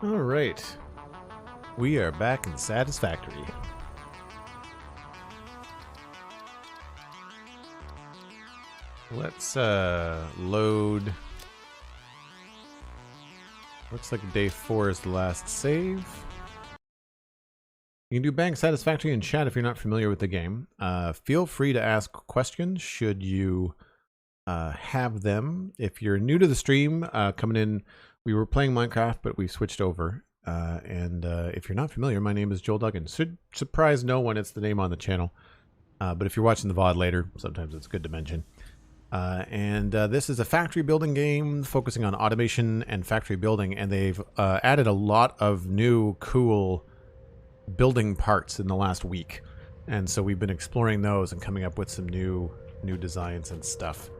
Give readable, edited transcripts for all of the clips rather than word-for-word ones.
All right. We are back in Satisfactory. Let's load. Looks like day 4 is the last save. You can do Bang Satisfactory in chat if you're not familiar with the game. Feel free to ask questions should you have them. If you're new to the stream, coming in, we were playing Minecraft, but we switched over. If you're not familiar, my name is Joel Duggan. Should surprise no one, it's the name on the channel. But if you're watching the VOD later, sometimes it's good to mention. This is a factory building game focusing on automation and factory building, and they've added a lot of new cool building parts in the last week. And so we've been exploring those and coming up with some new designs and stuff.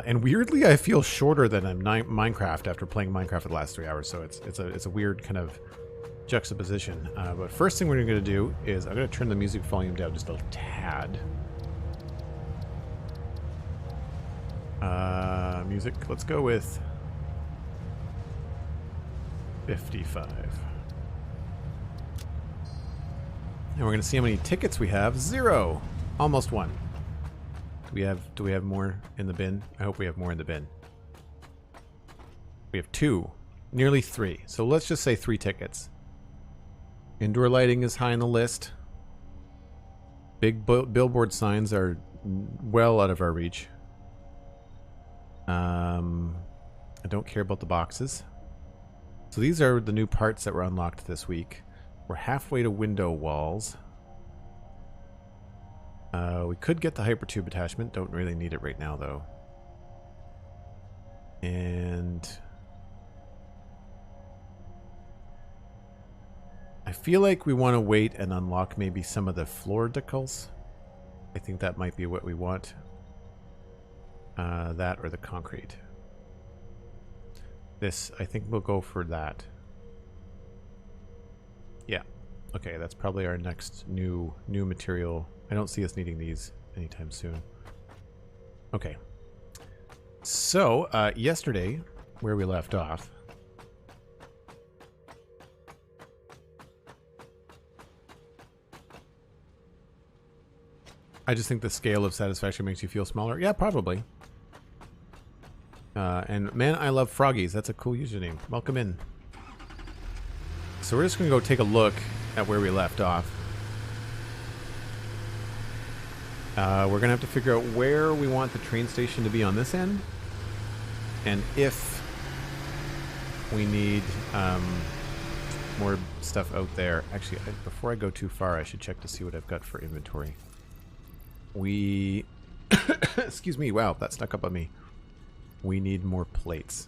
And weirdly, I feel shorter than Minecraft after playing Minecraft for the last 3 hours. So it's a weird kind of juxtaposition. But first thing we're going to do is I'm going to turn the music volume down just a tad. Music. Let's go with 55. And we're going to see how many tickets we have. 0. Almost 1. Do we have more in the bin? I hope we have more in the bin. We have 2. Nearly 3. So let's just say 3 tickets. Indoor lighting is high on the list. Big billboard signs are well out of our reach. I don't care about the boxes. So these are the new parts that were unlocked this week. We're halfway to window walls. We could get the hypertube attachment. Don't really need it right now, though. And I feel like we want to wait and unlock maybe some of the floor decals. I think that might be what we want. That or the concrete. This, I think we'll go for that. Yeah. Okay, that's probably our next new material. I don't see us needing these anytime soon. Okay. So, yesterday, where we left off, I just think the scale of Satisfaction makes you feel smaller. Yeah, probably. And man, I love Froggies. That's a cool username. Welcome in. So we're just going to go take a look at where we left off. We're going to have to figure out where we want the train station to be on this end. And if we need more stuff out there. Actually, before I go too far, I should check to see what I've got for inventory. We... Excuse me. Wow, that stuck up on me. We need more plates.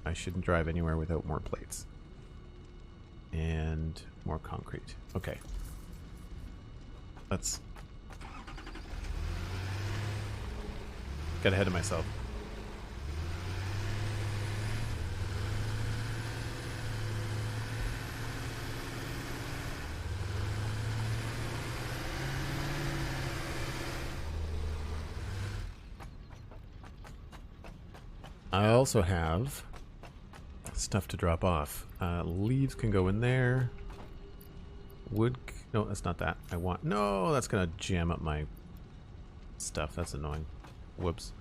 I shouldn't drive anywhere without more plates. And more concrete. Okay. Let's... Get ahead of myself. I also have stuff to drop off. Leaves can go in there. Wood... No, that's not that. I want... No, that's going to jam up my stuff. That's annoying. Whoops.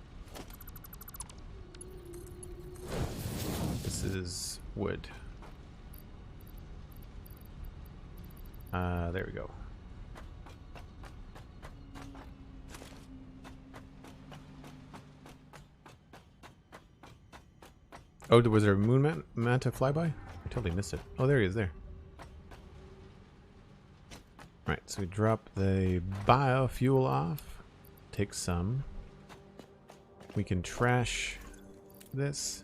This is wood. There we go. Oh, was there a moon manta flyby? I totally missed it. Oh, there he is there. Alright, so we drop the biofuel off. Take some. We can trash this.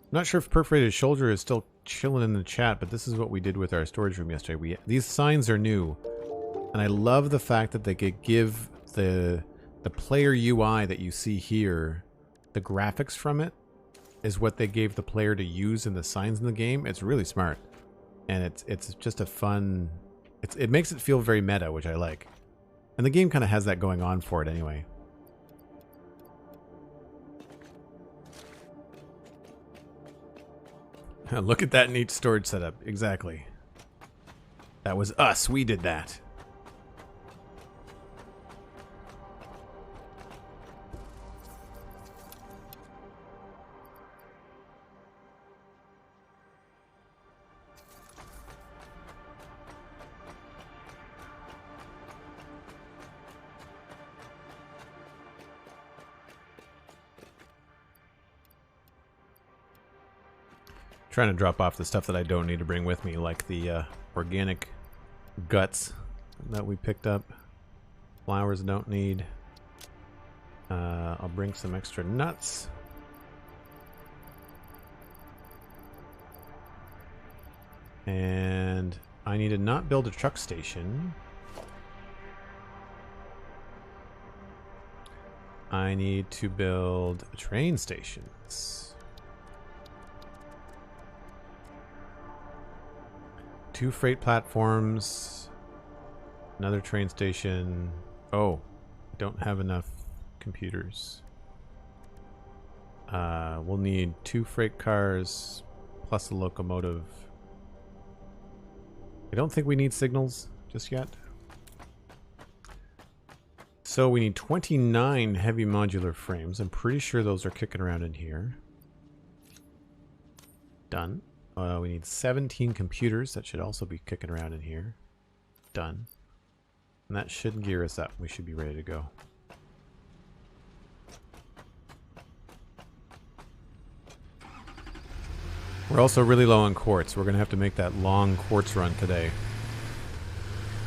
I'm not sure if Perforated Shoulder is still chilling in the chat, but this is what we did with our storage room yesterday. These signs are new, and I love the fact that they could give the player UI that you see here, the graphics from it, is what they gave the player to use in the signs in the game. It's really smart, and it's just a fun. It makes it feel very meta, which I like, and the game kind of has that going on for it anyway. Look at that neat storage setup. Exactly. That was us. We did that. Trying to drop off the stuff that I don't need to bring with me, like the organic guts that we picked up. Flowers I don't need. I'll bring some extra nuts. And I need to not build a truck station. I need to build train stations. 2 freight platforms, another train station. Oh, don't have enough computers. We'll need 2 freight cars plus a locomotive. I don't think we need signals just yet. So we need 29 heavy modular frames. I'm pretty sure those are kicking around in here. Done. We need 17 computers. That should also be kicking around in here. Done. And that should gear us up. We should be ready to go. We're also really low on quartz. We're going to have to make that long quartz run today.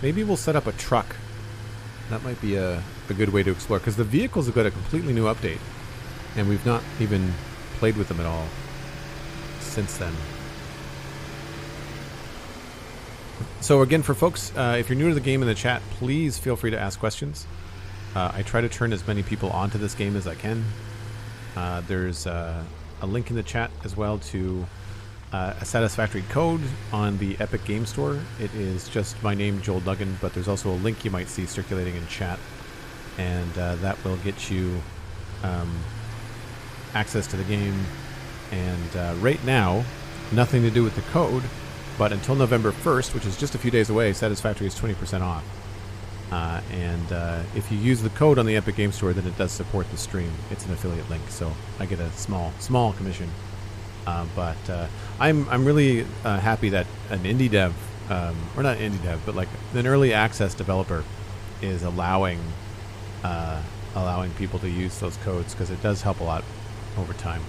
Maybe we'll set up a truck. That might be a good way to explore. Because the vehicles have got a completely new update. And we've not even played with them at all since then. So again, for folks, if you're new to the game in the chat, please feel free to ask questions. I try to turn as many people onto this game as I can. There's a link in the chat as well to a Satisfactory code on the Epic Game Store. It is just my name, Joel Duggan, but there's also a link you might see circulating in chat, and that will get you access to the game. And right now, nothing to do with the code. But until November 1st, which is just a few days away, Satisfactory is 20% off. If you use the code on the Epic Game Store, then it does support the stream. It's an affiliate link, so I get a small commission. But I'm really happy that an indie dev, or not indie dev, but like an early access developer, is allowing people to use those codes, because it does help a lot over time.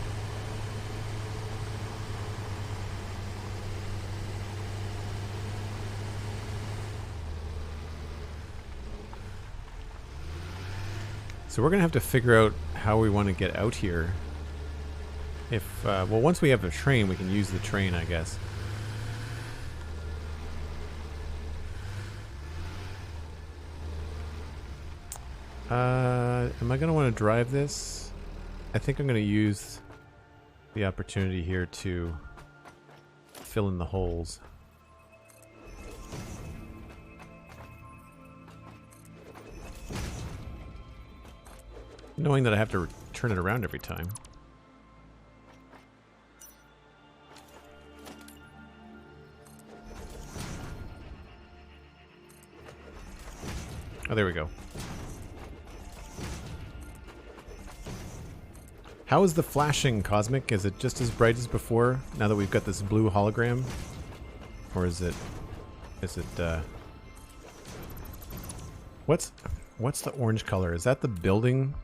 So we're going to have to figure out how we want to get out here. If, well, once we have a train, we can use the train, I guess. Am I going to want to drive this? I think I'm going to use the opportunity here to fill in the holes. Knowing that I have to turn it around every time. Oh, there we go. How is the flashing, Cosmic? Is it just as bright as before, now that we've got this blue hologram? Or is it... What's the orange color? Is that the building...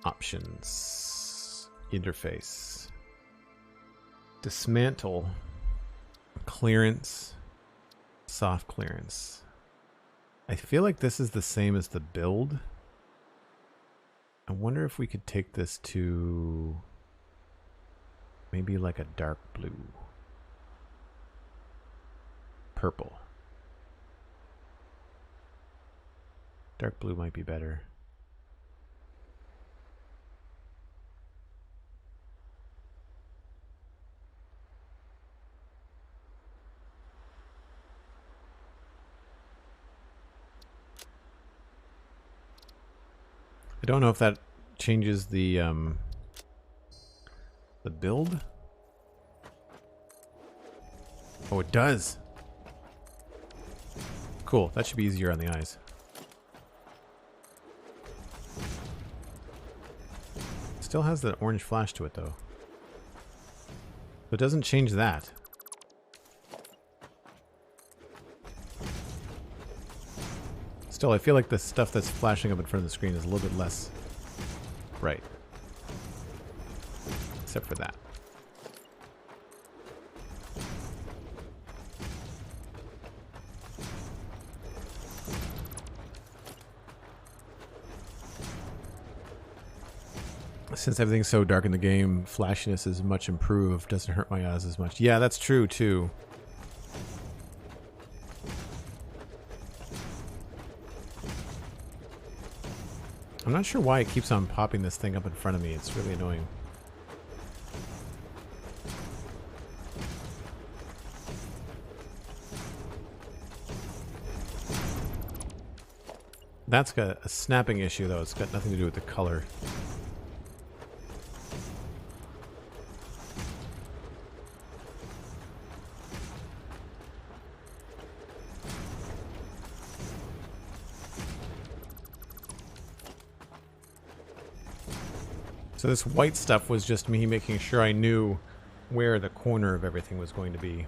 Options, interface, dismantle, clearance, soft clearance. I feel like this is the same as the build. I wonder if we could take this to maybe like a dark blue, purple. Dark blue might be better. I don't know if that changes the build. Oh, it does. Cool. That should be easier on the eyes. Still has that orange flash to it, though. But it doesn't change that. Still, I feel like the stuff that's flashing up in front of the screen is a little bit less bright. Except for that. Since everything's so dark in the game, flashiness is much improved. Doesn't hurt my eyes as much. Yeah, that's true, too. I'm not sure why it keeps on popping this thing up in front of me. It's really annoying. That's got a snapping issue, though. It's got nothing to do with the color. So this white stuff was just me making sure I knew where the corner of everything was going to be.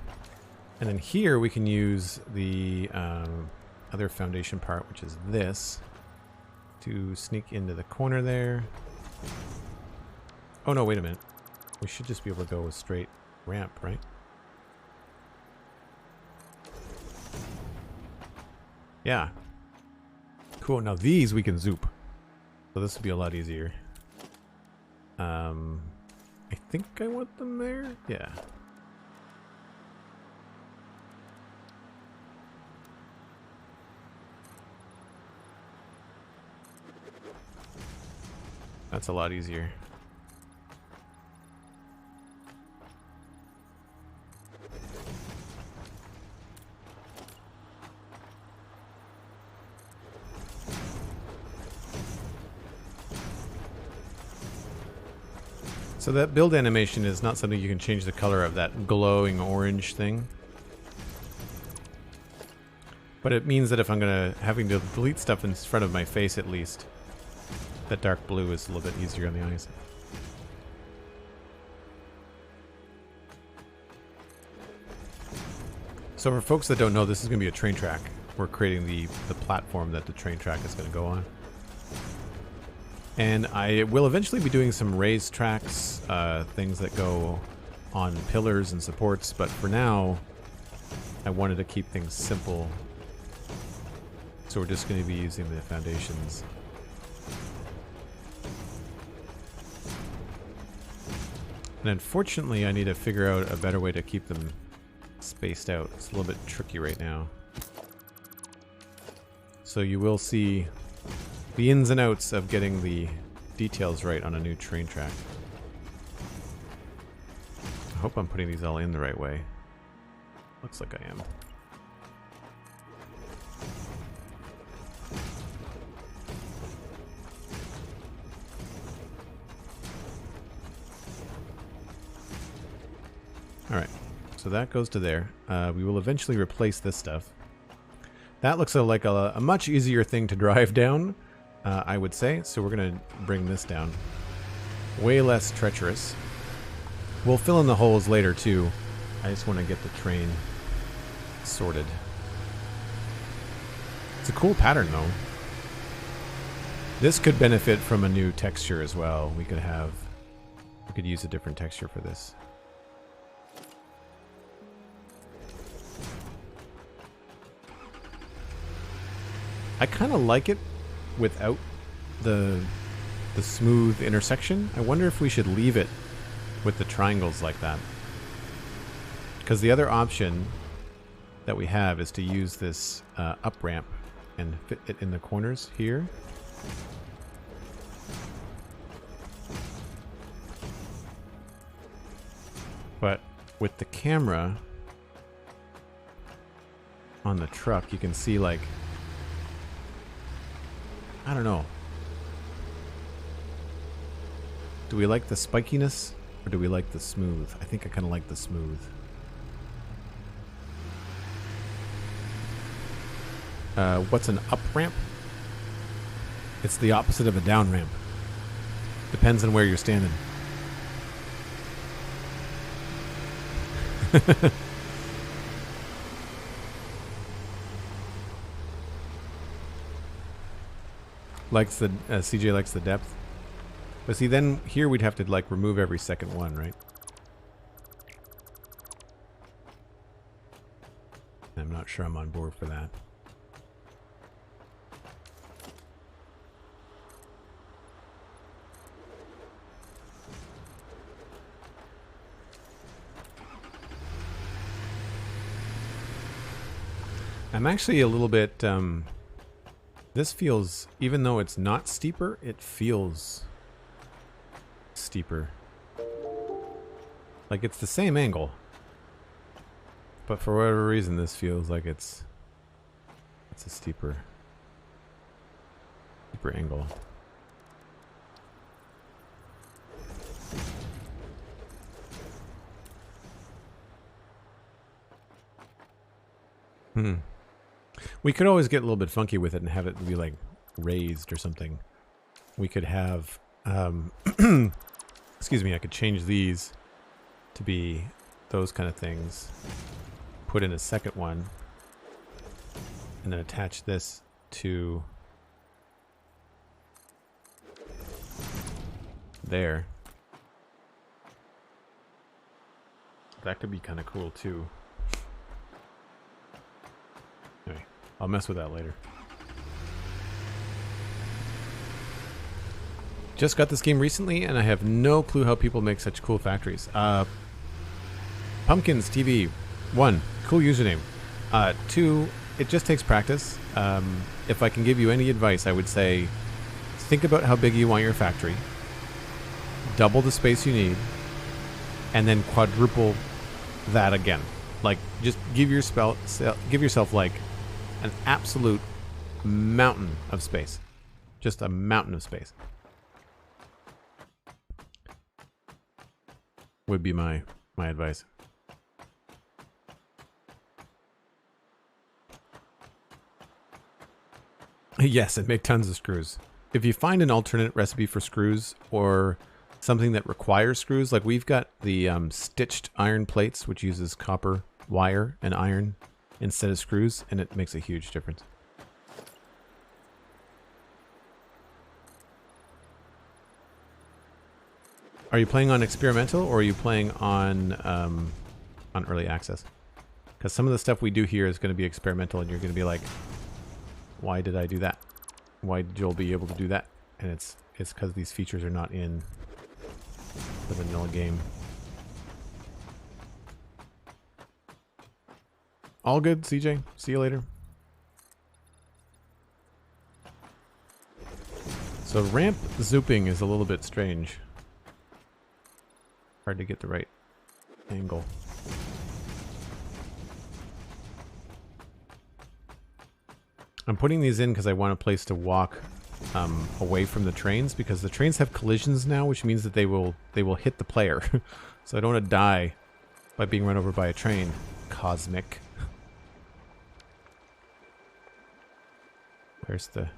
And then here we can use the other foundation part, which is this, to sneak into the corner there. Oh no, wait a minute. We should just be able to go a straight ramp, right? Yeah. Cool, now these we can zoop. So this will be a lot easier. I think I want them there? Yeah. That's a lot easier. So that build animation is not something you can change the color of, that glowing orange thing. But it means that if I'm having to delete stuff in front of my face at least, that dark blue is a little bit easier on the eyes. So for folks that don't know, this is going to be a train track. We're creating the platform that the train track is going to go on. And I will eventually be doing some raised tracks, things that go on pillars and supports, but for now, I wanted to keep things simple. So we're just going to be using the foundations. And unfortunately, I need to figure out a better way to keep them spaced out. It's a little bit tricky right now. So you will see the ins and outs of getting the details right on a new train track. I hope I'm putting these all in the right way. Looks like I am. Alright, so that goes to there. We will eventually replace this stuff. That looks like a much easier thing to drive down, I would say. So we're going to bring this down. Way less treacherous. We'll fill in the holes later too. I just want to get the train sorted. It's a cool pattern though. This could benefit from a new texture as well. We could use a different texture for this. I kind of like it without the smooth intersection. I wonder if we should leave it with the triangles like that. Because the other option that we have is to use this up ramp and fit it in the corners here. But with the camera on the truck, you can see like, I don't know. Do we like the spikiness or do we like the smooth? I think I kind of like the smooth. What's an up ramp? It's the opposite of a down ramp. Depends on where you're standing. Likes the CJ likes the depth. But see, then here we'd have to like remove every second one, right? I'm not sure I'm on board for that. I'm actually a little bit, this feels, even though it's not steeper, it feels steeper. Like it's the same angle. But for whatever reason, this feels like it's a steeper angle. We could always get a little bit funky with it and have it be like raised or something. We could have, excuse me, I could change these to be those kind of things. Put in a second one and then attach this to there. That could be kind of cool too. Anyway, I'll mess with that later. Just got this game recently and I have no clue how people make such cool factories. Pumpkins TV, 1, cool username. 2, it just takes practice. If I can give you any advice, I would say think about how big you want your factory, double the space you need, and then quadruple that again. Like, just give yourself like an absolute mountain of space. Just a mountain of space. Would be my advice. Yes, and make tons of screws. If you find an alternate recipe for screws or something that requires screws, like we've got the stitched iron plates, which uses copper wire and iron instead of screws, and it makes a huge difference. Are you playing on experimental or are you playing on early access? Because some of the stuff we do here is going to be experimental, and you're going to be like, why did I do that? Why did Joel be able to do that? And it's because these features are not in the vanilla game. All good, CJ. See you later. So ramp zooping is a little bit strange. Hard to get the right angle. I'm putting these in because I want a place to walk away from the trains, because the trains have collisions now, which means that they will hit the player. So I don't want to die by being run over by a train. Cosmic. Where's the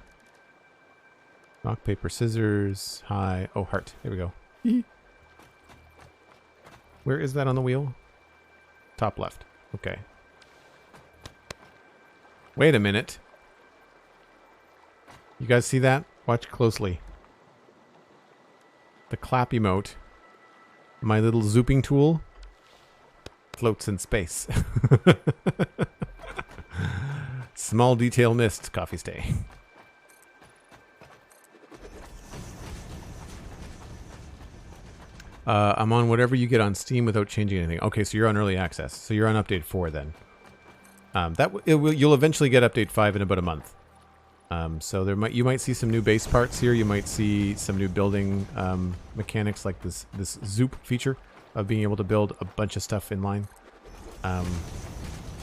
rock, paper, scissors? Hi. Oh, heart. Here we go. Where is that on the wheel? Top left. Okay. Wait a minute. You guys see that? Watch closely. The clap emote, my little zooping tool, floats in space. Small detail missed, coffee stay. I'm on whatever you get on Steam without changing anything. Okay, so you're on early access. So you're on update 4 then. You'll eventually get update 5 in about a month. So you might see some new base parts here. You might see some new building mechanics, like this zoop feature of being able to build a bunch of stuff in line.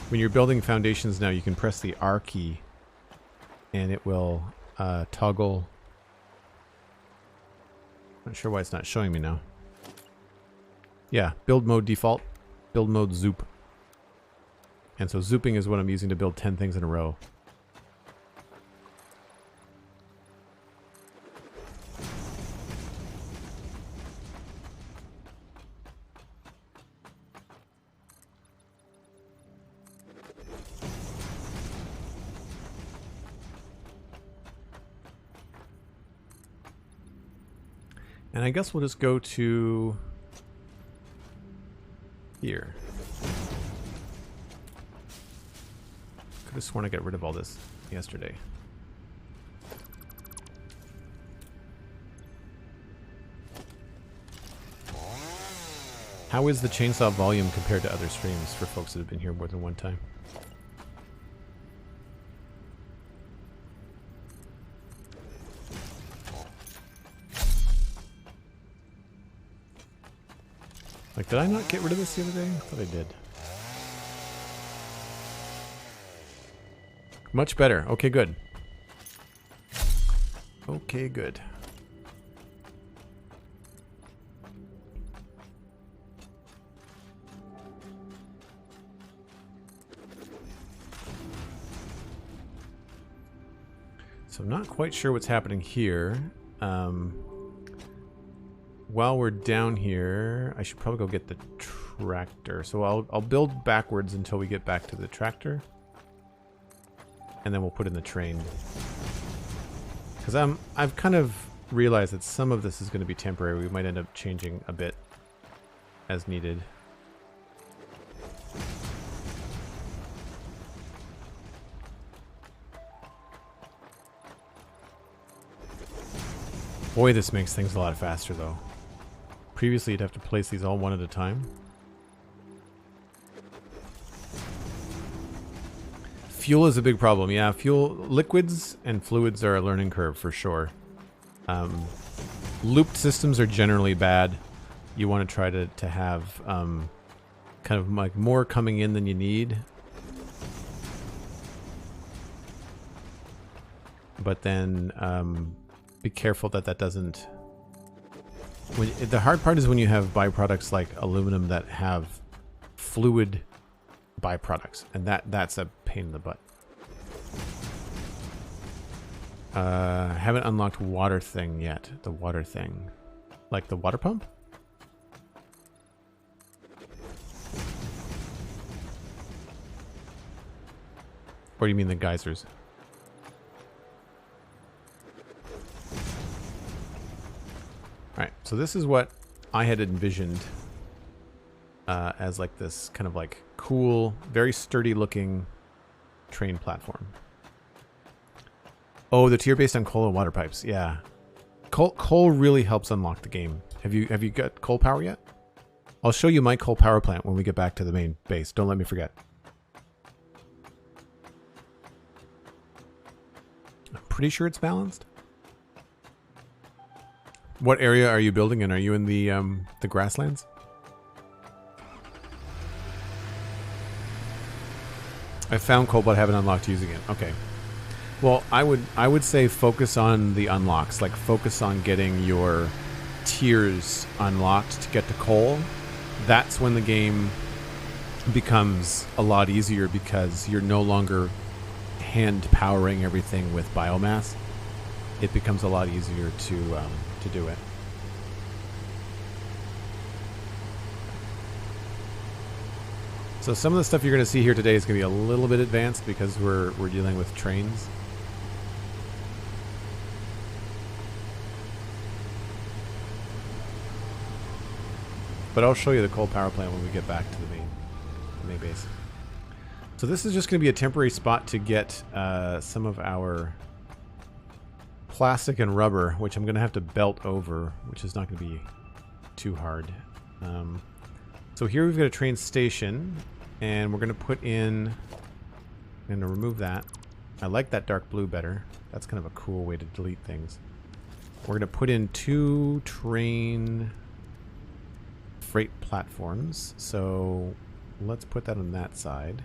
When you're building foundations now, you can press the R key, and it will toggle. Not sure why it's not showing me now. Yeah, build mode default, build mode zoop. And so zooping is what I'm using to build 10 things in a row. And I guess we'll just go to here. Could have sworn I got rid of all this yesterday. How is the chainsaw volume compared to other streams for folks that have been here more than one time? Like, did I not get rid of this the other day? I thought I did. Much better. Okay, good. Okay, good. So I'm not quite sure what's happening here. While we're down here, I should probably go get the tractor. So I'll build backwards until we get back to the tractor. And then we'll put in the train. Because I've kind of realized that some of this is going to be temporary. We might end up changing a bit as needed. Boy, this makes things a lot faster, though. Previously, you'd have to place these all one at a time. Fuel is a big problem. Yeah, liquids and fluids are a learning curve for sure. Looped systems are generally bad. You want to try to have kind of like more coming in than you need. But then be careful that doesn't... the hard part is when you have byproducts like aluminum that have fluid byproducts, and that's a pain in the butt. Haven't unlocked water thing yet. The water thing. Like the water pump? Or do you mean the geysers? Alright, so this is what I had envisioned as like this kind of like cool, very sturdy looking train platform. Oh, the tier based on coal and water pipes. Yeah. Coal really helps unlock the game. Have you got coal power yet? I'll show you my coal power plant when we get back to the main base. Don't let me forget. I'm pretty sure it's balanced. What area are you building in? Are you in the grasslands? I found coal, but I haven't unlocked using it. Okay. Well, I would say focus on the unlocks. Like focus on getting your tiers unlocked to get to coal. That's when the game becomes a lot easier because you're no longer hand powering everything with biomass. It becomes a lot easier to do it. So some of the stuff you're going to see here today is going to be a little bit advanced because we're dealing with trains. But I'll show you the coal power plant when we get back to the main base. So this is just going to be a temporary spot to get some of our plastic and rubber, which I'm going to have to belt over, which is not going to be too hard. So here we've got a train station, and we're going to put in... I'm going to remove that. I like that dark blue better. That's kind of a cool way to delete things. We're going to put in 2 train freight platforms. So let's put that on that side.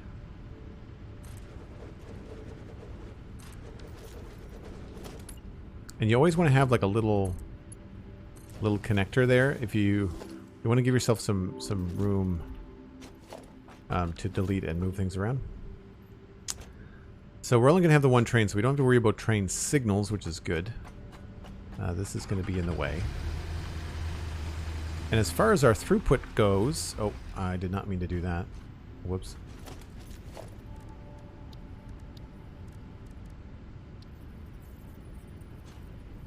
And you always want to have like a little connector there if you want to give yourself some room to delete and move things around. So we're only going to have the one train, so we don't have to worry about train signals, which is good. This is going to be in the way. And as far as our throughput goes... Oh, I did not mean to do that. Whoops.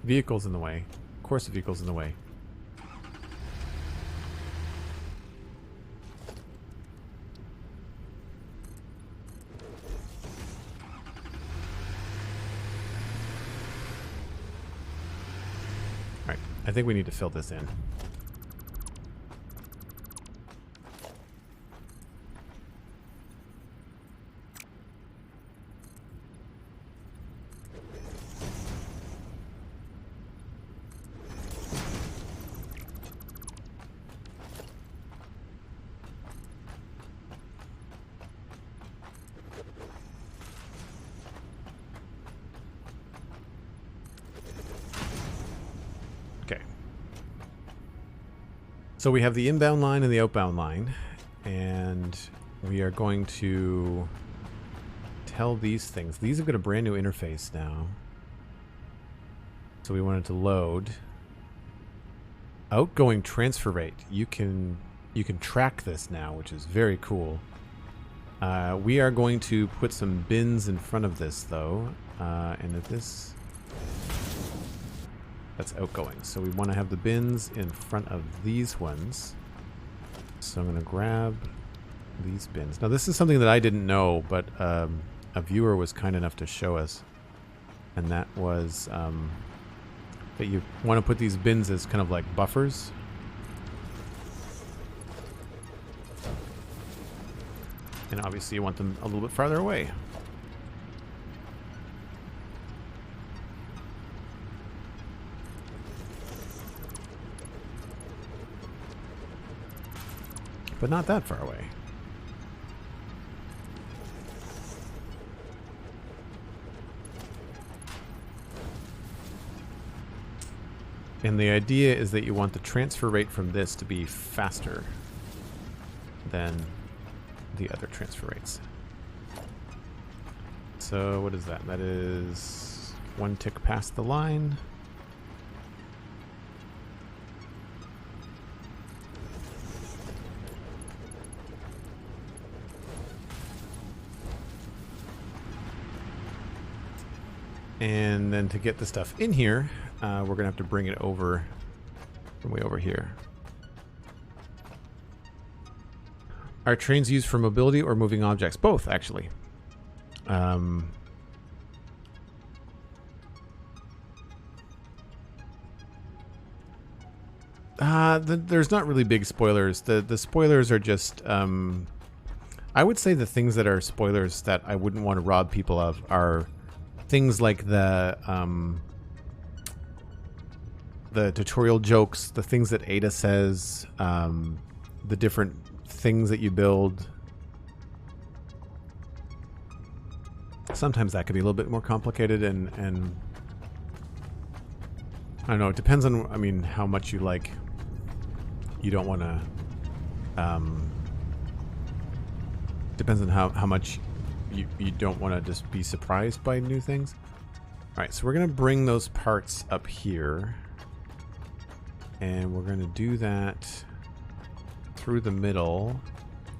Vehicles in the way. Of course the vehicle's in the way. I think we need to fill this in. So we have the inbound line and the outbound line, and we are going to tell these things. These have got a brand new interface now. So we want it to load. Outgoing transfer rate. You can track this now, which is very cool. We are going to put some bins in front of this though, and if this. That's outgoing. So we want to have the bins in front of these ones. So I'm going to grab these bins. Now this is something that I didn't know, but a viewer was kind enough to show us. And that was that you want to put these bins as kind of like buffers. And obviously you want them a little bit farther away. But not that far away. And the idea is that you want the transfer rate from this to be faster than the other transfer rates. So what is that? That is one tick past the line. And then to get the stuff in here, we're going to have to bring it over from way over here. Are trains used for mobility or moving objects? Both, actually. There's not really big spoilers. The spoilers are just... I would say the things that are spoilers that I wouldn't want to rob people of are... things like the tutorial jokes, the things that Ada says, the different things that you build. Sometimes that could be a little bit more complicated, and I don't know. It depends on, I mean, how much you like. You don't want to. Depends on how much. You don't want to just be surprised by new things. Alright, so we're going to bring those parts up here. And we're going to do that through the middle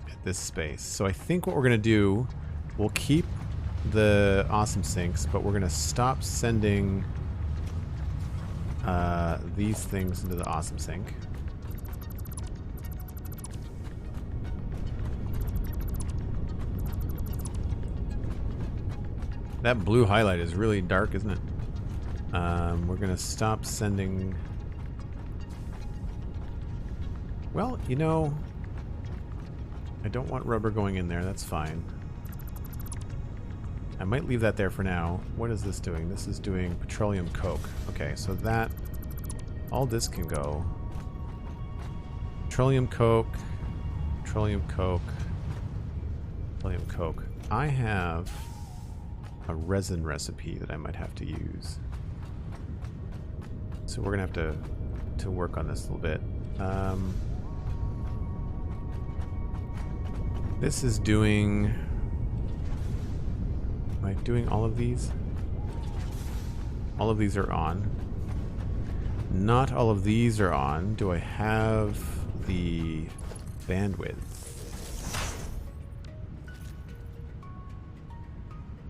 at this space. So I think what we're going to do, we'll keep the awesome sinks, but we're going to stop sending these things into the awesome sink. That blue highlight is really dark, isn't it? We're going to stop sending... Well, you know, I don't want rubber going in there. That's fine. I might leave that there for now. What is this doing? This is doing petroleum coke. Okay, so that... all this can go. Petroleum coke. Petroleum coke. Petroleum coke. I have... a resin recipe that I might have to use. So we're gonna have to work on this a little bit. This is doing... am I doing all of these? All of these are on. Not all of these are on. Do I have the bandwidth?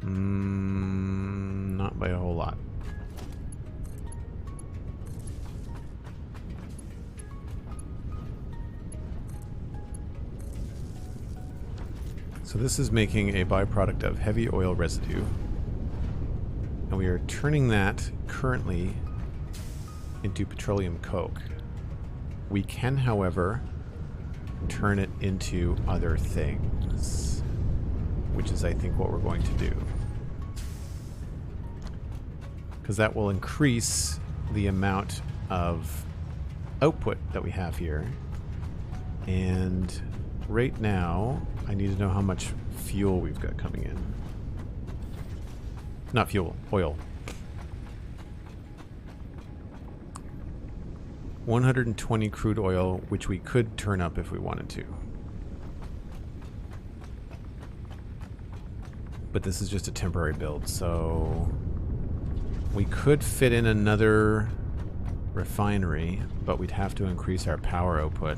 Not by a whole lot. So this is making a byproduct of heavy oil residue. And we are turning that currently into petroleum coke. We can, however, turn it into other things, which is, I think, what we're going to do. Because that will increase the amount of output that we have here. And right now, I need to know how much fuel we've got coming in. Not fuel, oil. 120 crude oil, which we could turn up if we wanted to. But this is just a temporary build, so we could fit in another refinery, but we'd have to increase our power output.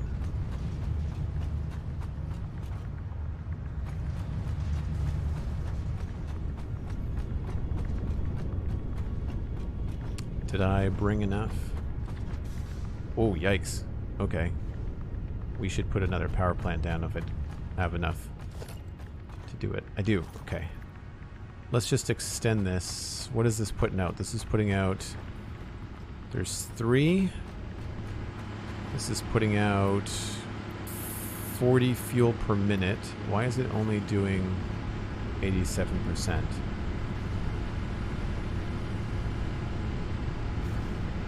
Did I bring enough? Oh, yikes. Okay. We should put another power plant down if I have enough to do it. I do. Okay. Let's just extend this. What is this putting out? This is putting out... There's 3. This is putting out 40 fuel per minute. Why is it only doing 87%?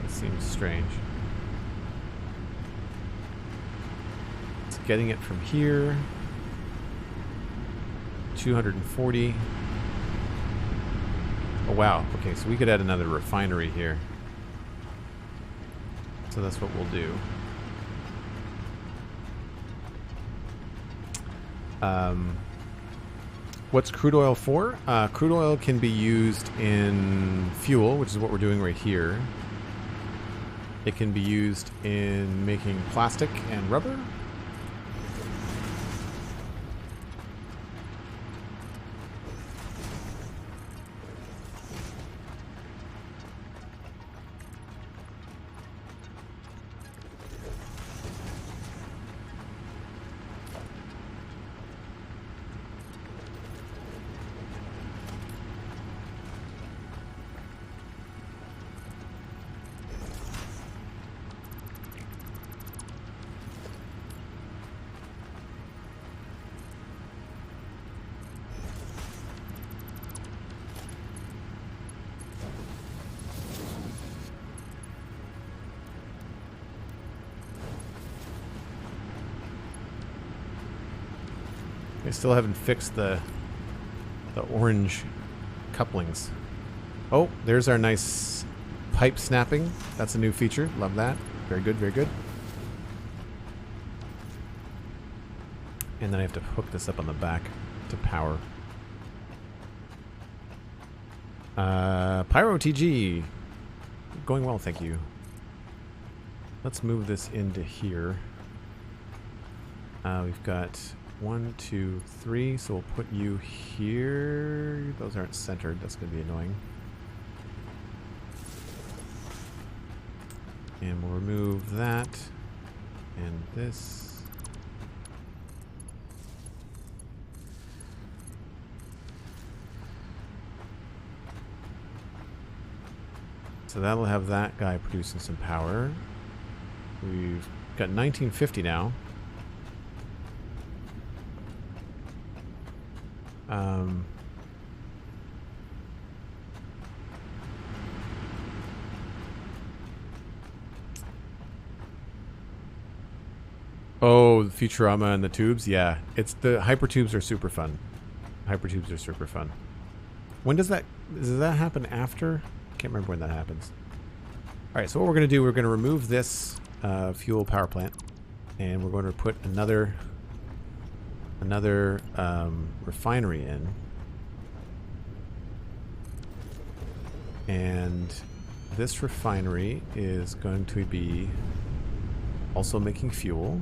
It seems strange. Getting it from here. 240. Oh wow, okay, so we could add another refinery here. So that's what we'll do. What's crude oil for? Crude oil can be used in fuel, which is what we're doing right here. It can be used in making plastic and rubber. I still haven't fixed the orange couplings. Oh, there's our nice pipe snapping. That's a new feature. Love that. Very good, very good. And then I have to hook this up on the back to power. Pyro TG. Going well, thank you. Let's move this into here. We've got 1, 2, 3, so we'll put you here. Those aren't centered, that's going to be annoying. And we'll remove that and this. So that'll have that guy producing some power. We've got 1950 now. Oh, the Futurama and the tubes? Yeah. It's the hypertubes are super fun. Hypertubes are super fun. When does that happen after? I can't remember when that happens. Alright, so what we're going to do, we're going to remove this fuel power plant, and we're going to put another refinery in. And this refinery is going to be also making fuel.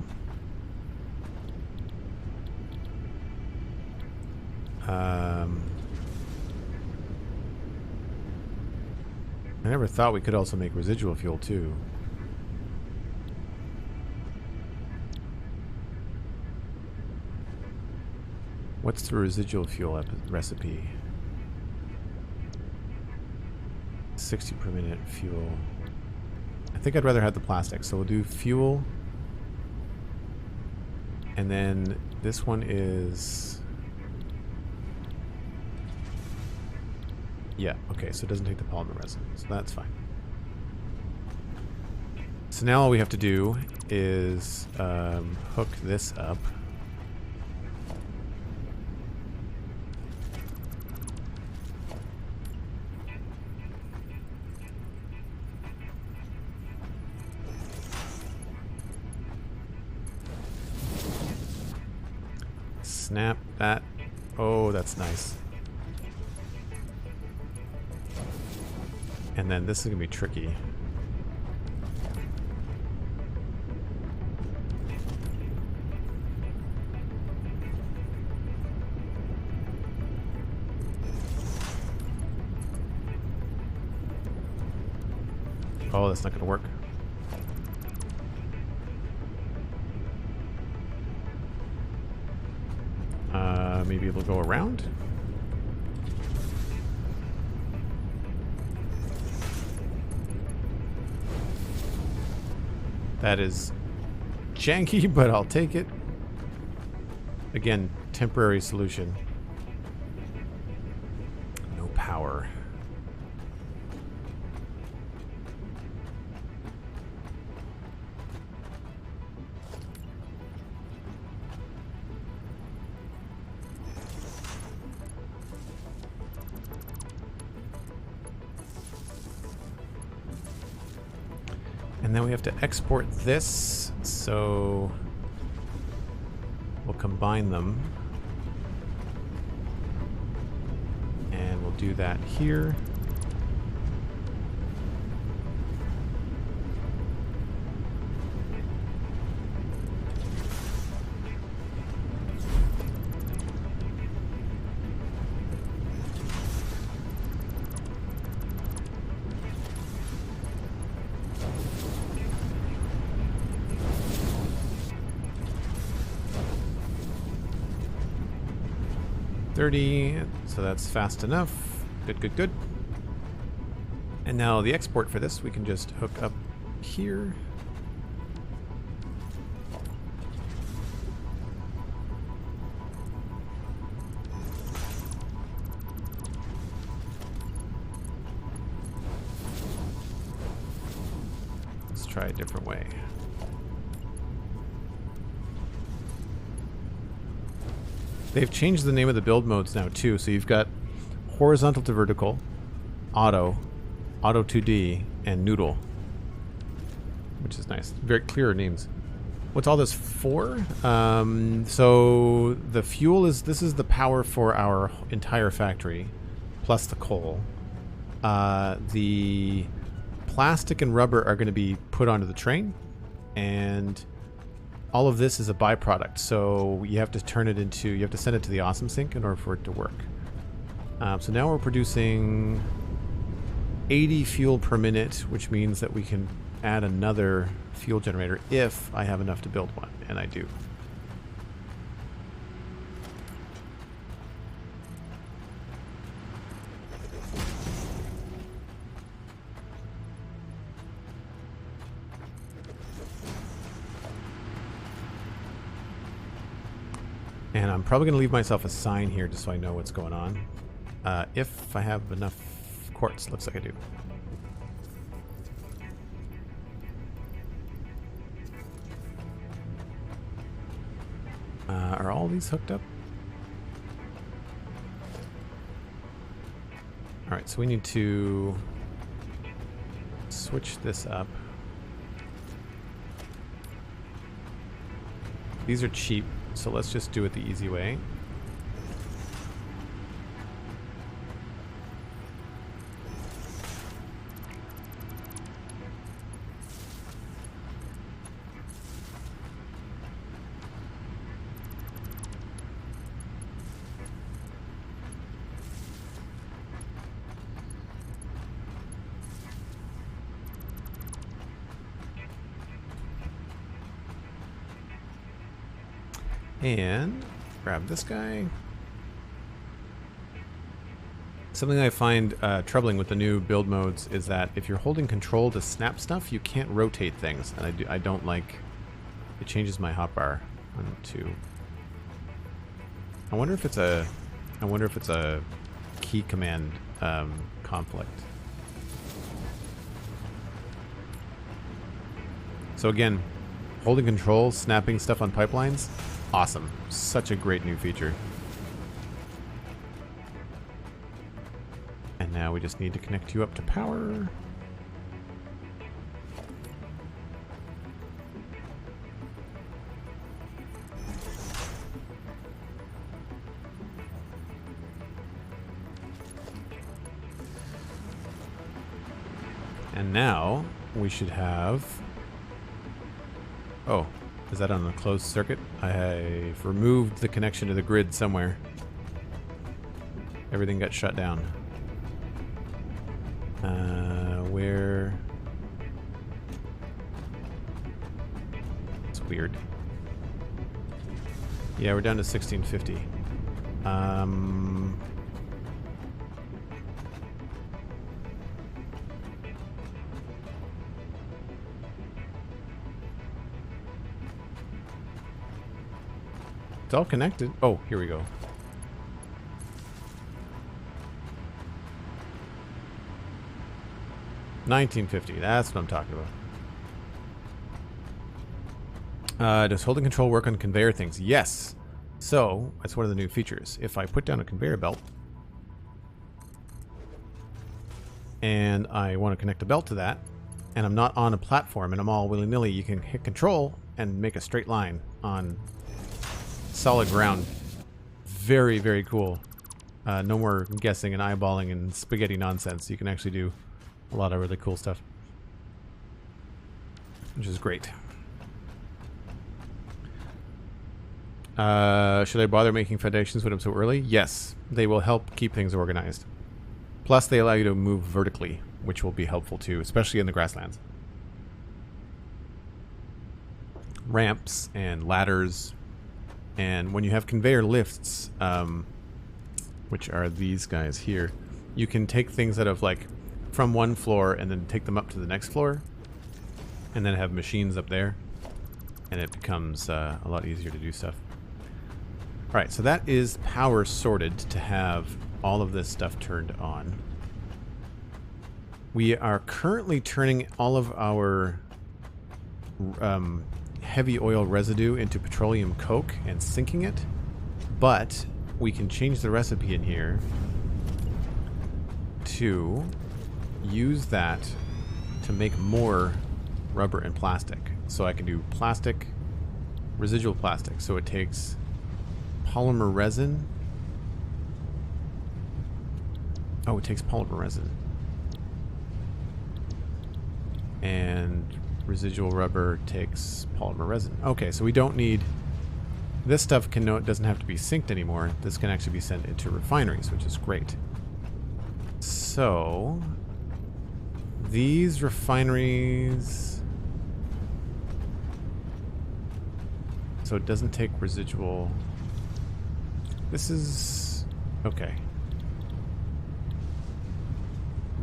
I never thought we could also make residual fuel too. What's the residual fuel recipe? 60 per minute fuel. I think I'd rather have the plastic. So we'll do fuel. And then this one is... Yeah, okay, so it doesn't take the polymer resin. So that's fine. So now all we have to do is hook this up. Snap that. Oh, that's nice. And then this is going to be tricky. Oh, that's not going to work. Maybe it'll go around. That is janky, but I'll take it. Again, temporary solution. No power. And then we have to export this, so we'll combine them. And we'll do that here. So that's fast enough. Good, good, good. And now the export for this, we can just hook up here. Let's try a different way. They've changed the name of the build modes now too, so you've got horizontal to vertical, auto 2D, and noodle, which is nice. Very clear names. What's all this for? So the fuel is, this is the power for our entire factory, plus the coal. The plastic and rubber are going to be put onto the train, and all of this is a byproduct, so you have to turn it into, you have to send it to the awesome sink in order for it to work. So now we're producing 80 fuel per minute, which means that we can add another fuel generator if I have enough to build one, and I do. And I'm probably going to leave myself a sign here just so I know what's going on. If I have enough quartz, looks like I do. Are all these hooked up? Alright, so we need to switch this up. These are cheap, so let's just do it the easy way. And grab this guy. Something I find troubling with the new build modes is that if you're holding control to snap stuff, you can't rotate things, and I don't like. It changes my hotbar. 1, 2. I wonder if it's a key command conflict. So again, holding control, snapping stuff on pipelines, awesome. Such a great new feature. And now we just need to connect you up to power. And now we should have... Oh, is that on a closed circuit? I've removed the connection to the grid somewhere. Everything got shut down. Where? It's weird. Yeah, we're down to 1650. It's all connected. Oh, here we go. $19.50. That's what I'm talking about. Does holding control work on conveyor things? Yes. So that's one of the new features. If I put down a conveyor belt and I want to connect a belt to that, and I'm not on a platform and I'm all willy-nilly, you can hit control and make a straight line on solid ground. Very, very cool. No more guessing and eyeballing and spaghetti nonsense. You can actually do a lot of really cool stuff, which is great. Should I bother making foundations when I'm so early? Yes, they will help keep things organized. Plus, they allow you to move vertically, which will be helpful too, especially in the grasslands. Ramps and ladders, and when you have conveyor lifts, which are these guys here, you can take things out of like from one floor and then take them up to the next floor, and then have machines up there, and it becomes a lot easier to do stuff. Alright, so that is power sorted to have all of this stuff turned on. We are currently turning all of our heavy oil residue into petroleum coke and sinking it, but we can change the recipe in here to use that to make more rubber and plastic. So I can do plastic, residual plastic. So it takes polymer resin. Oh, it takes polymer resin. And residual rubber takes polymer resin. Okay, so we don't need... This stuff doesn't have to be synced anymore. This can actually be sent into refineries, which is great. So... these refineries... So it doesn't take residual... This is... okay.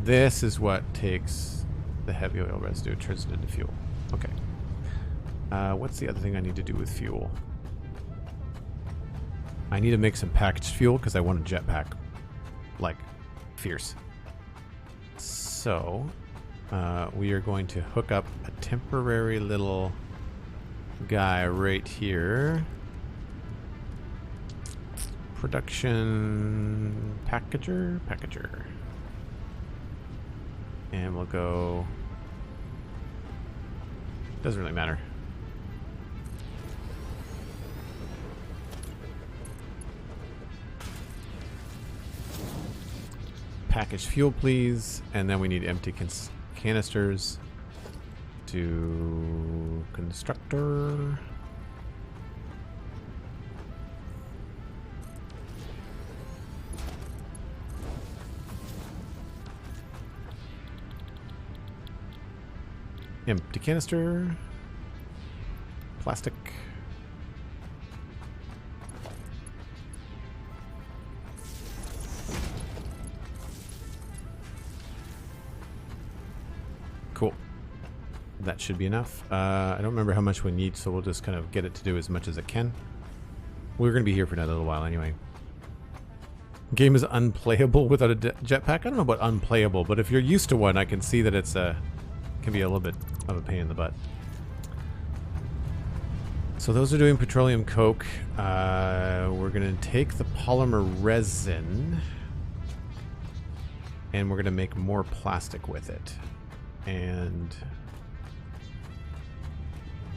This is what takes the heavy oil residue, turns it into fuel. Okay. What's the other thing I need to do with fuel? I need to make some packaged fuel because I want a jetpack. Like, fierce. So... we are going to hook up a temporary little guy right here. Production packager. And we'll go... doesn't really matter. Packaged fuel, please. And then we need empty canisters. To constructor. Empty canister. Plastic. Cool. That should be enough. I don't remember how much we need, so we'll just kind of get it to do as much as it can. We're going to be here for another little while anyway. Game is unplayable without a jetpack. I don't know about unplayable, but if you're used to one, I can see that it's can be a little bit of a pain in the butt. So those are doing petroleum coke. We're going to take the polymer resin and we're going to make more plastic with it. And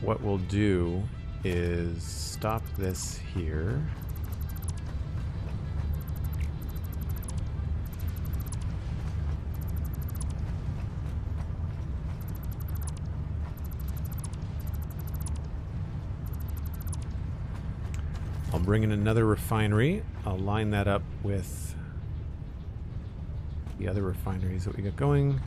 what we'll do is stop this here. I'll bring in another refinery. I'll line that up with the other refineries that we got going.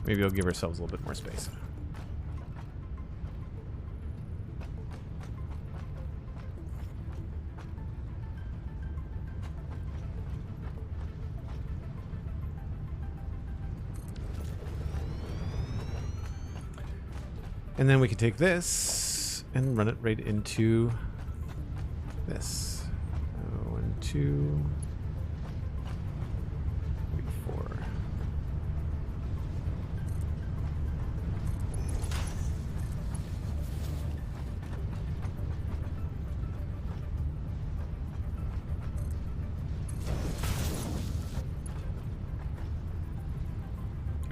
Maybe we'll give ourselves a little bit more space. And then we can take this and run it right into this. 1, 2, 3, 4.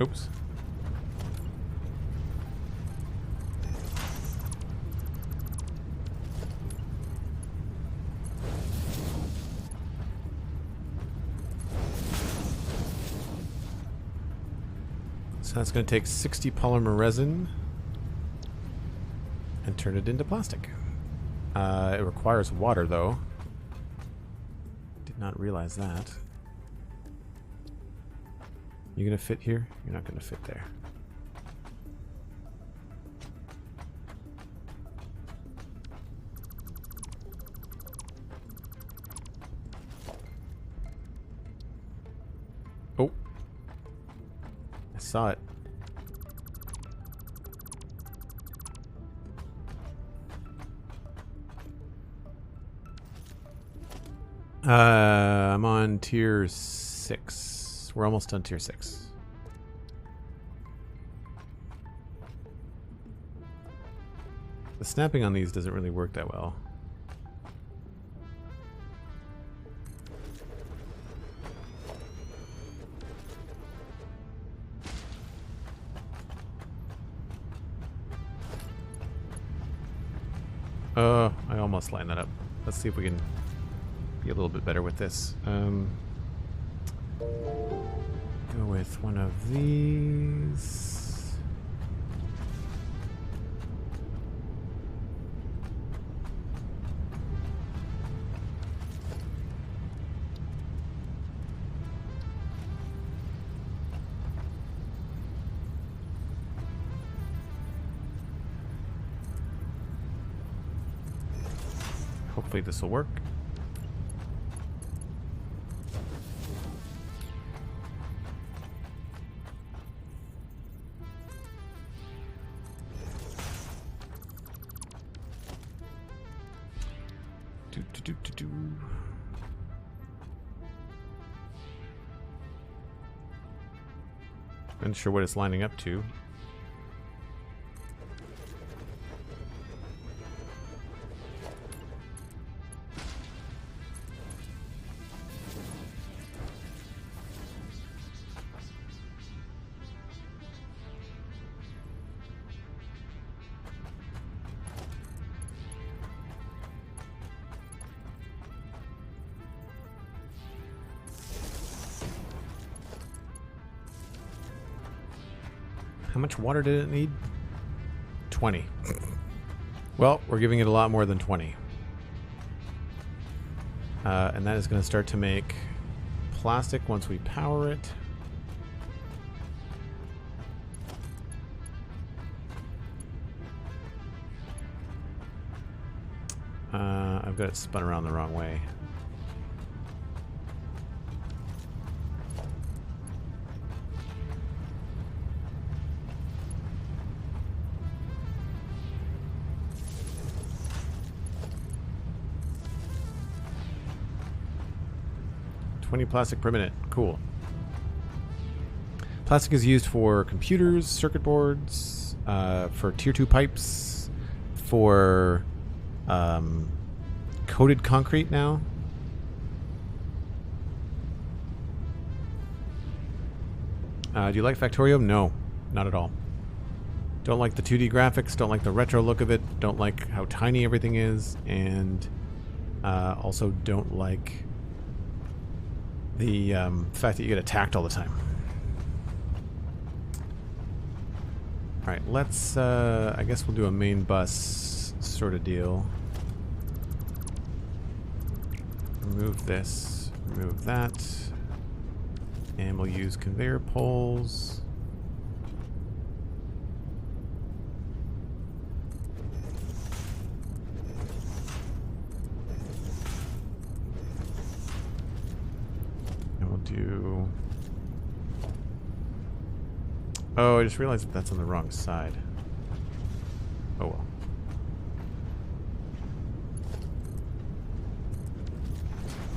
Oops. So that's going to take 60 polymer resin and turn it into plastic. It requires water, though. Did not realize that. You gonna fit here? You're not gonna fit there. Oh. I saw it. I'm on tier 6. We're almost on tier 6. The snapping on these doesn't really work that well. I almost lined that up. Let's see if we can be a little bit better with this. Go with one of these. Hopefully this will work. Not sure what it's lining up to. How much water did it need? 20. Well, we're giving it a lot more than 20. And that is going to start to make plastic once we power it. I've got it spun around the wrong way. Plastic per minute. Cool. Plastic is used for computers, circuit boards, for tier 2 pipes, for coated concrete now. Do you like Factorio? No, not at all. Don't like the 2D graphics, don't like the retro look of it, don't like how tiny everything is, and also don't like the fact that you get attacked all the time. Alright, let's, I guess we'll do a main bus sort of deal. Remove this, remove that, and we'll use conveyor poles. Do... Oh, I just realized that that's on the wrong side. Oh well.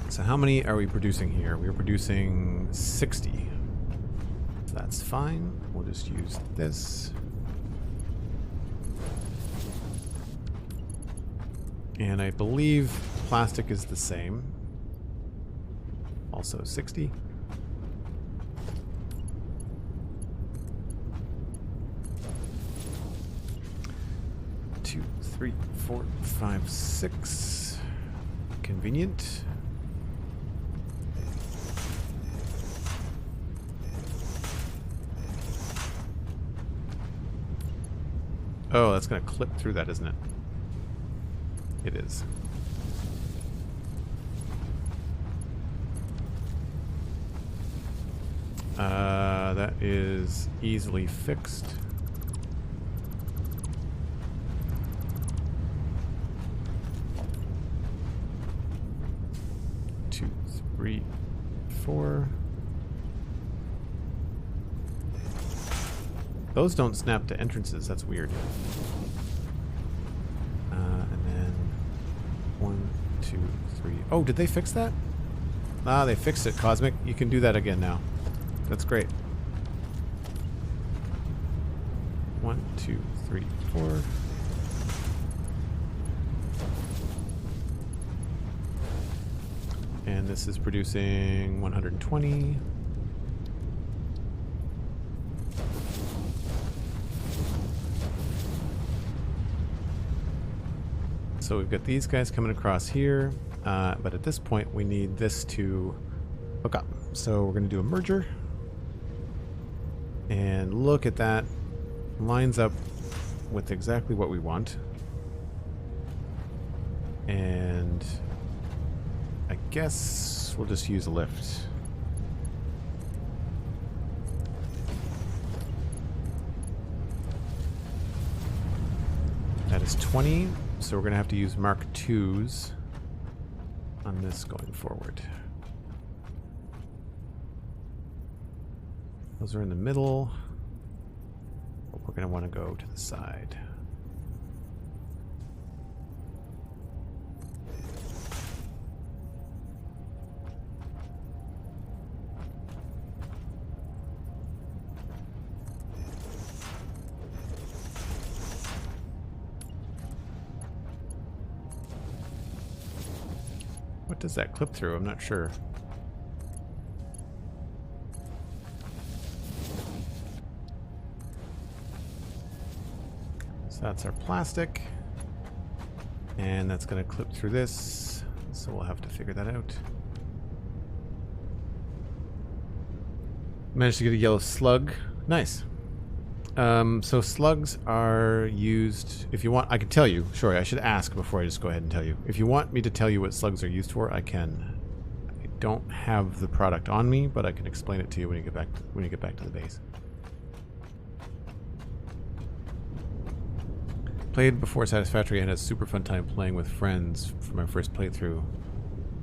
So how many are we producing here? We're producing 60. So that's fine. We'll just use this. And I believe plastic is the same. Also 60. 2, 3, 4, 5, 6. Convenient. Oh, that's going to clip through that, isn't it? It is. That is easily fixed. Two, three, four. Those don't snap to entrances. That's weird. And then 1, 2, 3. Oh, did they fix that? Ah, they fixed it, Cosmic. You can do that again now. That's great. 1, 2, 3, 4. And this is producing 120. So we've got these guys coming across here, but at this point we need this to hook up. So we're going to do a merger. And look at that. Lines up with exactly what we want. And I guess we'll just use a lift. That is 20, so we're going to have to use Mark IIs on this going forward. Those are in the middle. But we're going to want to go to the side. What does that clip through? I'm not sure. So that's our plastic. And that's going to clip through this. So we'll have to figure that out. Managed to get a yellow slug. Nice. So slugs are used, if you want, I can tell you. Sure, I should ask before I just go ahead and tell you. If you want me to tell you what slugs are used for, I can. I don't have the product on me, but I can explain it to you when you get back to the base. Played before Satisfactory and had a super fun time playing with friends for my first playthrough.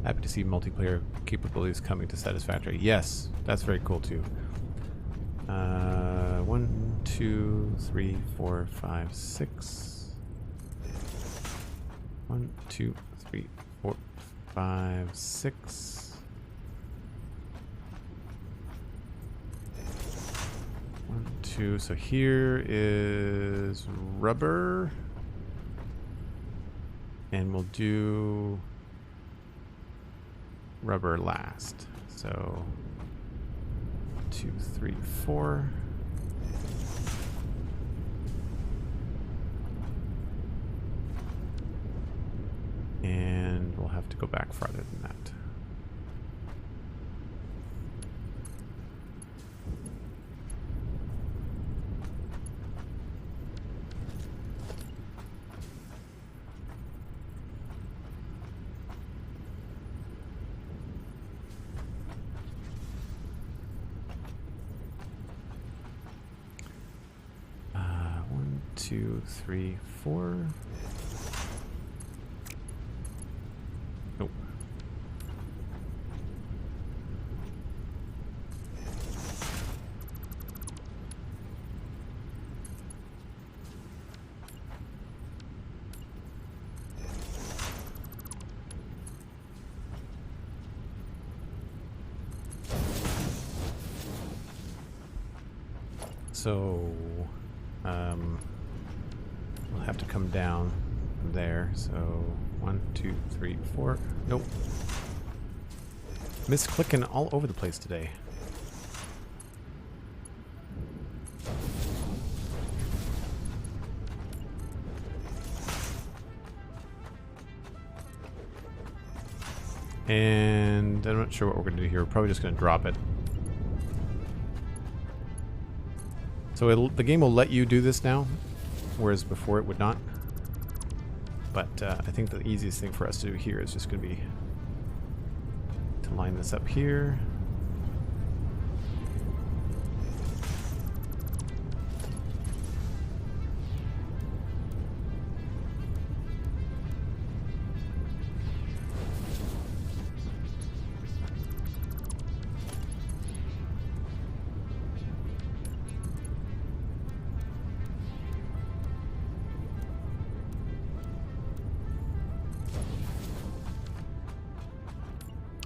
Happy to see multiplayer capabilities coming to Satisfactory. Yes, that's very cool too. 1, 2, 3, 4, 5, 6. 1, 2, 3, 4, 5, 6. 1, 2. So here is rubber. And we'll do rubber last. So 2, 3, 4. And we'll have to go back farther than that. One, 2, 3, 4. Nope. So, we'll have to come down from there. So, 1, 2, 3, 4. Nope. Misclicking all over the place today. And I'm not sure what we're going to do here. We're probably just going to drop it. So the game will let you do this now, whereas before it would not. But I think the easiest thing for us to do here is just going to be to line this up here.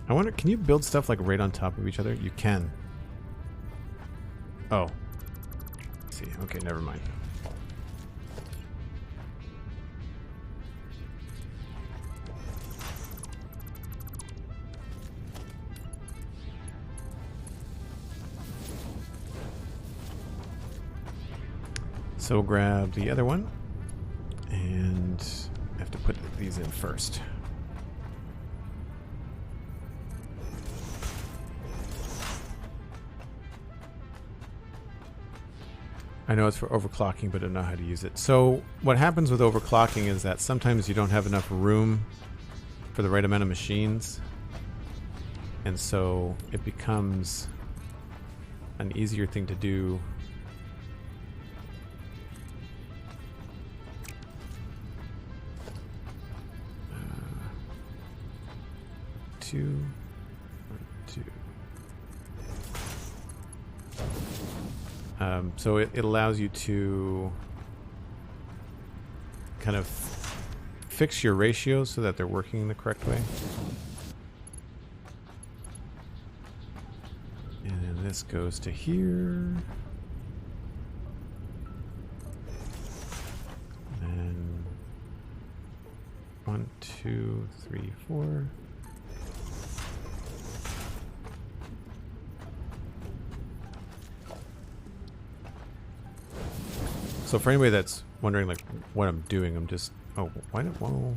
I wonder, can you build stuff like right on top of each other? You can. Oh. Let's see. Okay, never mind. So grab the other one, and I have to put these in first. I know it's for overclocking, but I don't know how to use it. So what happens with overclocking is that sometimes you don't have enough room for the right amount of machines. And so it becomes an easier thing to do. Two. So it allows you to kind of fix your ratios so that they're working the correct way. And then this goes to here. And then 1, 2, 3, 4. So for anybody that's wondering like what I'm doing, I'm just, oh, why don't, whoa.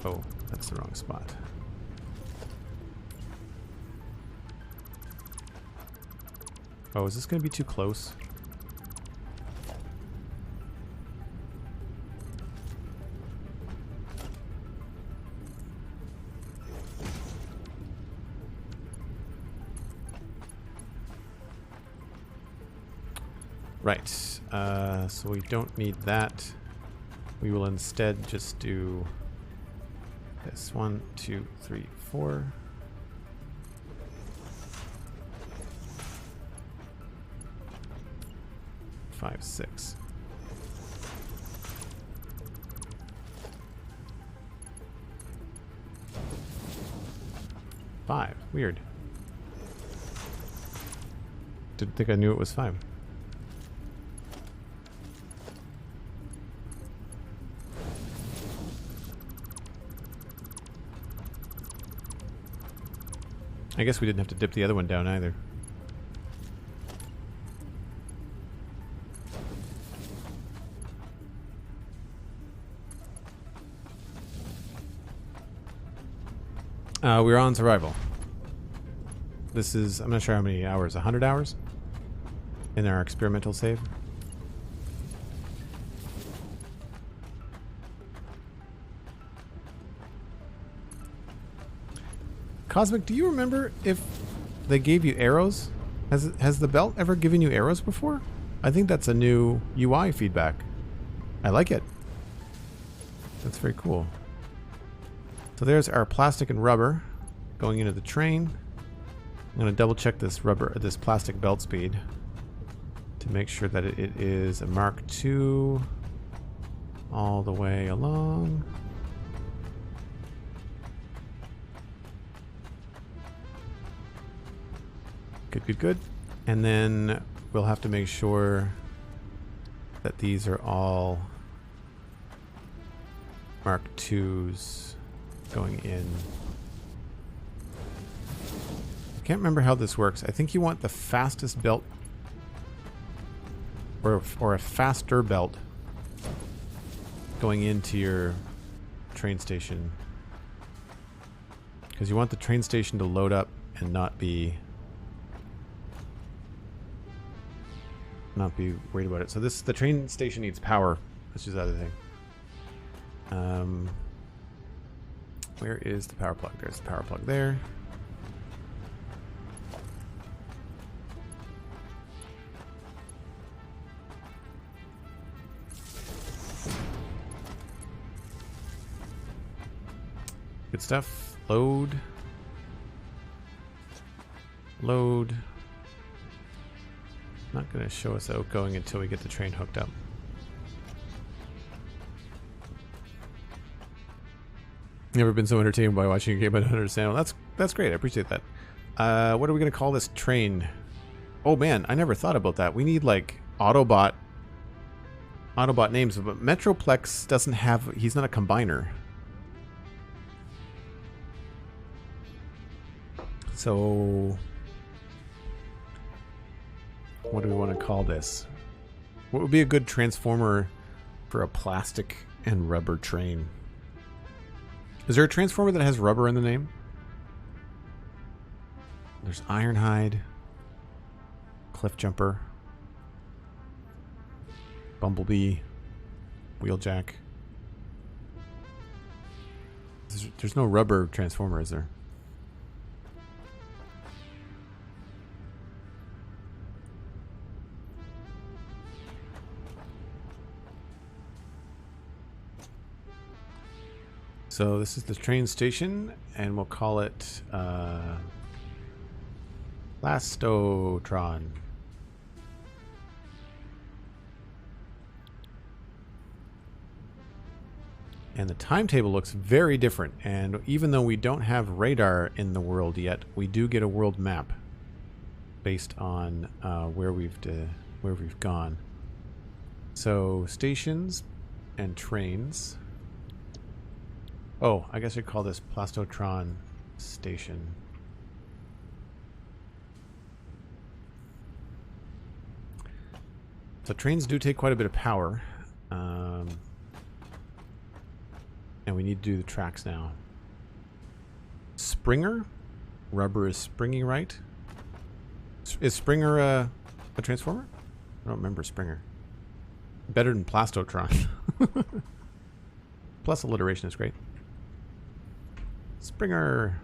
Oh, that's the wrong spot. Oh, is this going to be too close? Right. So we don't need that. We will instead just do this. 1, 2, 3, 4. Five, 6. Five. Weird. Didn't think I knew it was 5. I guess we didn't have to dip the other one down either. We're on survival. This is, I'm not sure how many hours, 100 hours in our experimental save. Cosmic, do you remember if they gave you arrows? Has the belt ever given you arrows before? I think that's a new UI feedback. I like it. That's very cool. So there's our plastic and rubber going into the train. I'm going to double check this plastic belt speed to make sure that it is a Mark II all the way along. Good, good, good. And then we'll have to make sure that these are all Mark IIs going in. I can't remember how this works. I think you want the fastest belt or a faster belt going into your train station, because you want the train station to load up and not be worried about it. So the train station needs power. That's just the other thing. Where is the power plug? There's the power plug there. Good stuff. Load. Load. Not going to show us outgoing until we get the train hooked up. Never been so entertained by watching a game I don't understand. Well, that's great. I appreciate that. What are we going to call this train? Oh man, I never thought about that. We need like Autobot names, but Metroplex doesn't have. He's not a combiner. So what do we want to call this? What would be a good transformer for a plastic and rubber train? Is there a transformer that has rubber in the name? There's Ironhide, Cliff Jumper, Bumblebee, Wheeljack. There's no rubber transformer, is there? So this is the train station, and we'll call it Plastotron. And the timetable looks very different, and even though we don't have radar in the world yet, we do get a world map based on where we've gone. So stations and trains. Oh, I guess I'd call this Plastotron Station. So trains do take quite a bit of power. And we need to do the tracks now. Springer? Rubber is springy, right? Is Springer a Transformer? I don't remember Springer. Better than Plastotron. Plus alliteration is great. Springer.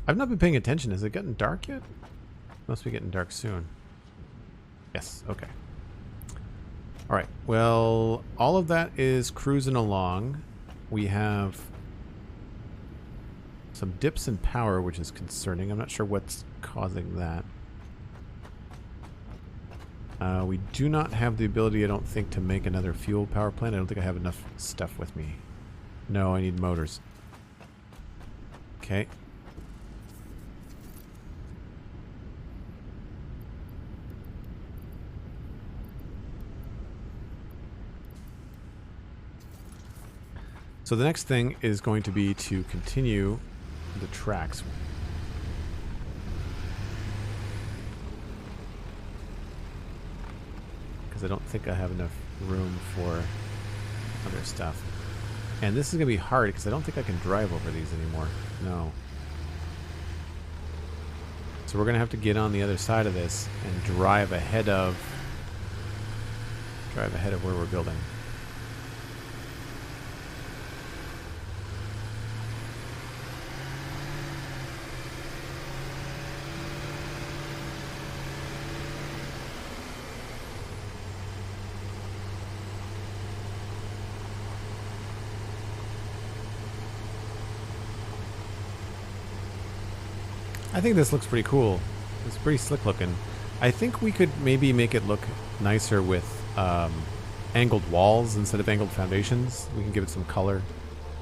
I've not been paying attention. Is it getting dark yet? Must be getting dark soon. Yes, okay. Alright, well, all of that is cruising along. We have some dips in power, which is concerning. I'm not sure what's causing that. We do not have the ability, I don't think, to make another fuel power plant. I don't think I have enough stuff with me. No, I need motors. Okay. So the next thing is going to be to continue the tracks. Because I don't think I have enough room for other stuff. And this is going to be hard because I don't think I can drive over these anymore. No. So we're going to have to get on the other side of this and drive ahead of where we're building. I think this looks pretty cool. It's pretty slick looking. I think we could maybe make it look nicer with angled walls instead of angled foundations. We can give it some color,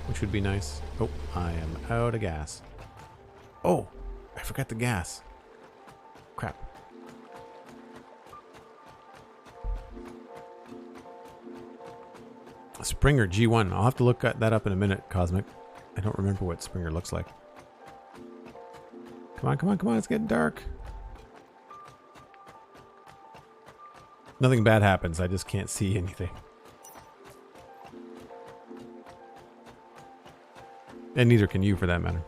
which would be nice. Oh, I am out of gas. Oh, I forgot the gas. Crap. Springer G1. I'll have to look that up in a minute, Cosmic. I don't remember what Springer looks like. Come on, come on, come on. It's getting dark. Nothing bad happens. I just can't see anything. And neither can you, for that matter.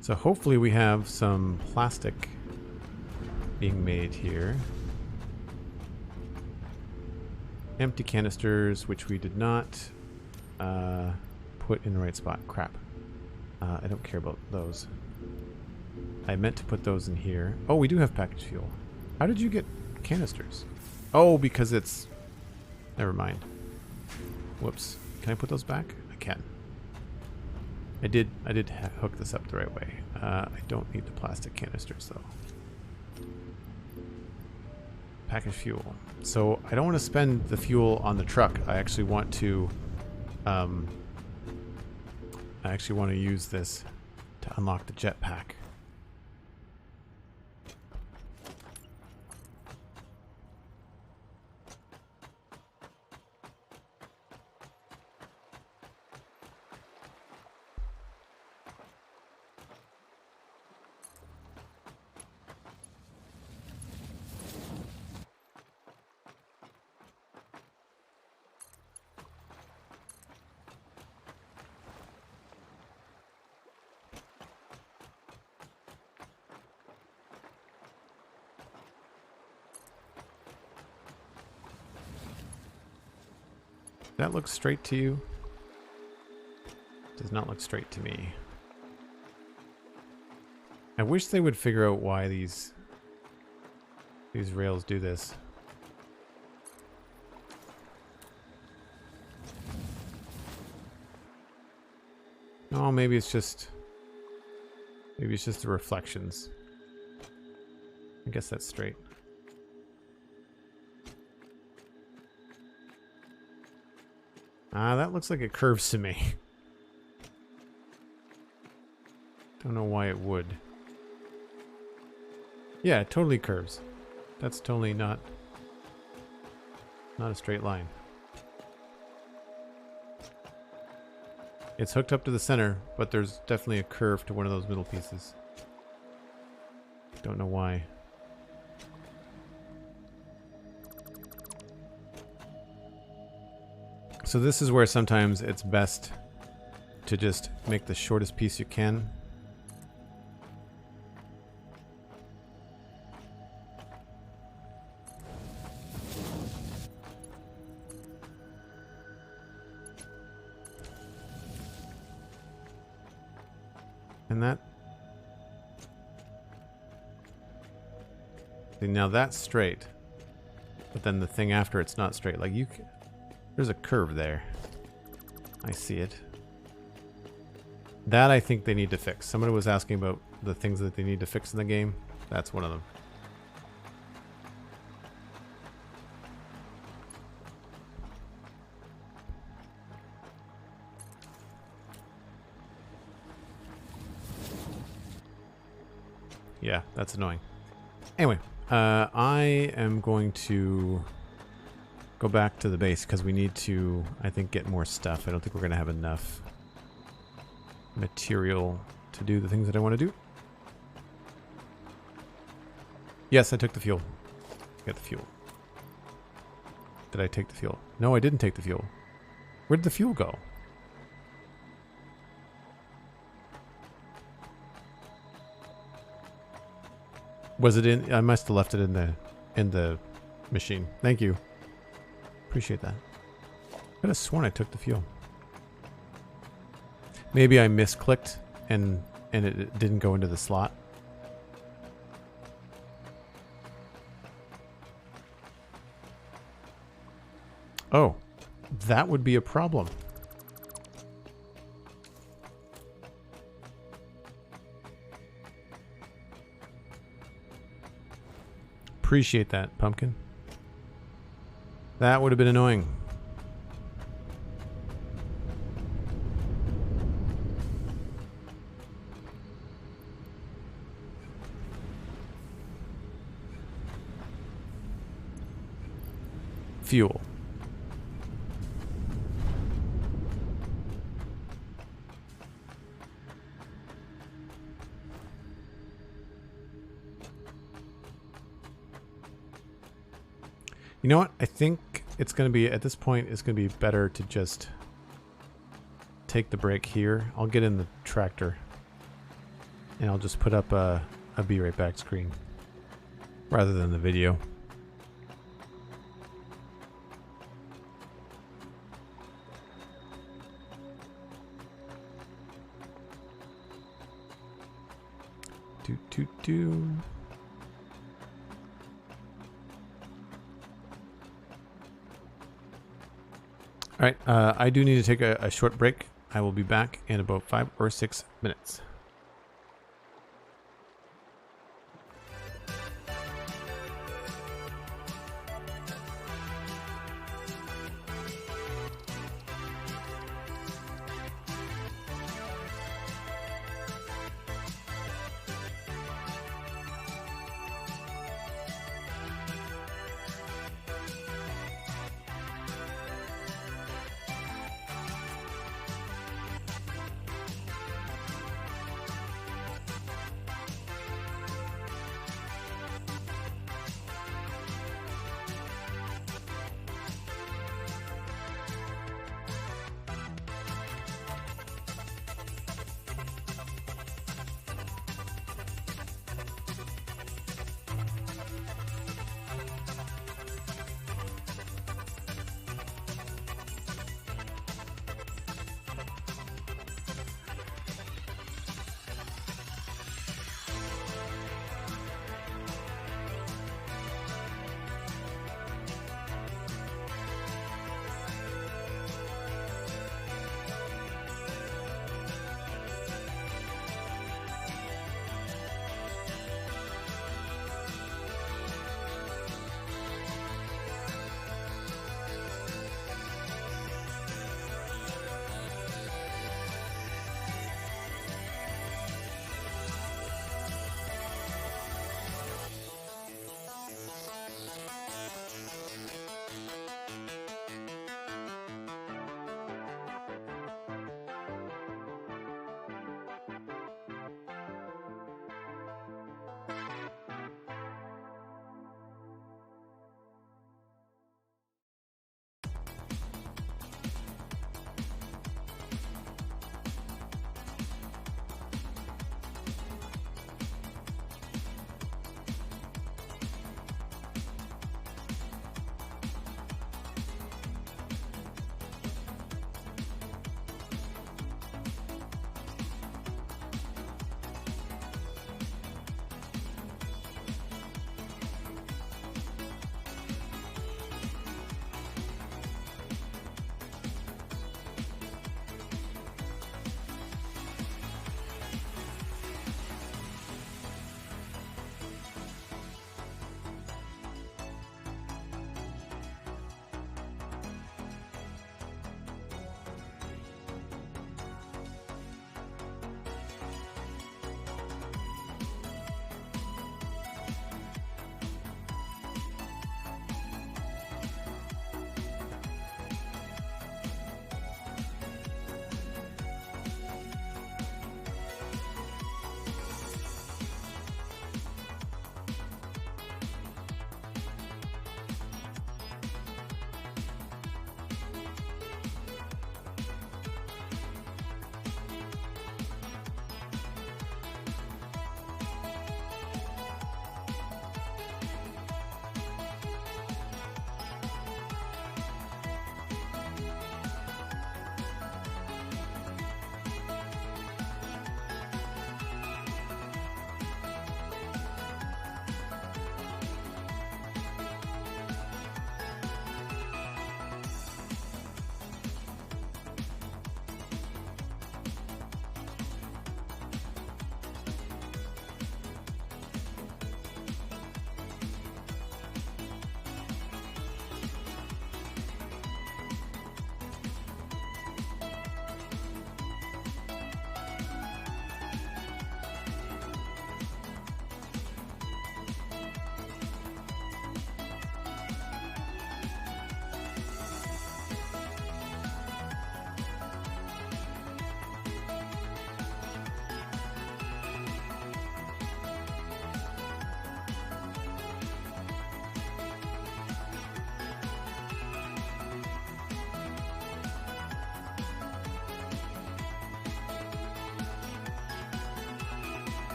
So hopefully we have some plastic being made here. Empty canisters, which we did not put in the right spot. Crap. I don't care about those. I meant to put those in here. Oh, we do have packaged fuel. How did you get canisters? Oh, because it's... Never mind. Whoops. Can I put those back? I can. I did hook this up the right way. I don't need the plastic canisters though. Package fuel. So I don't want to spend the fuel on the truck. I actually want to use this to unlock the jetpack. That looks straight to you? Does not look straight to me. I wish they would figure out why these rails do this. Oh, maybe it's just the reflections. I guess that's straight. That looks like it curves to me. Don't know why it would. Yeah, it totally curves. That's totally not a straight line. It's hooked up to the center, but there's definitely a curve to one of those middle pieces. Don't know why. So this is where sometimes it's best to just make the shortest piece you can. And that... See, now that's straight. But then the thing after it's not straight. Like you can... There's a curve there. I see it. That I think they need to fix. Somebody was asking about the things that they need to fix in the game. That's one of them. Yeah, that's annoying. Anyway, I am going to go back to the base because we need to, I think, get more stuff. I don't think we're going to have enough material to do the things that I want to do. Yes, I took the fuel. Get the fuel. Did I take the fuel? No, I didn't take the fuel. Where did the fuel go? Was it in? I must have left it in the machine. Thank you. Appreciate that. I could have sworn I took the fuel. Maybe I misclicked and it didn't go into the slot. Oh, that would be a problem. Appreciate that, Pumpkin. That would have been annoying. Fuel. You know what? I think it's going to be, at this point, it's going to be better to just take the break here. I'll get in the tractor and I'll just put up a be right back screen rather than the video. Do. All right, I do need to take a short break. I will be back in about 5 or 6 minutes.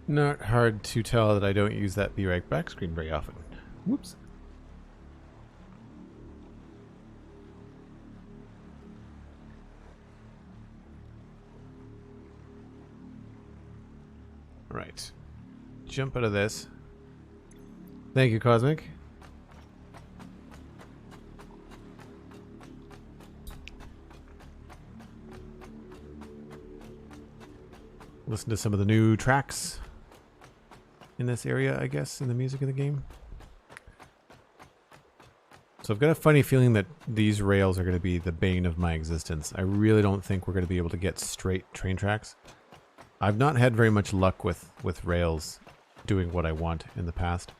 Not hard to tell that I don't use that Be Right Back screen very often. Whoops. Right. Jump out of this. Thank you, Cosmic. Listen to some of the new tracks in this area, I guess, in the music of the game. So I've got a funny feeling that these rails are going to be the bane of my existence. I really don't think we're going to be able to get straight train tracks. I've not had very much luck with rails doing what I want in the past.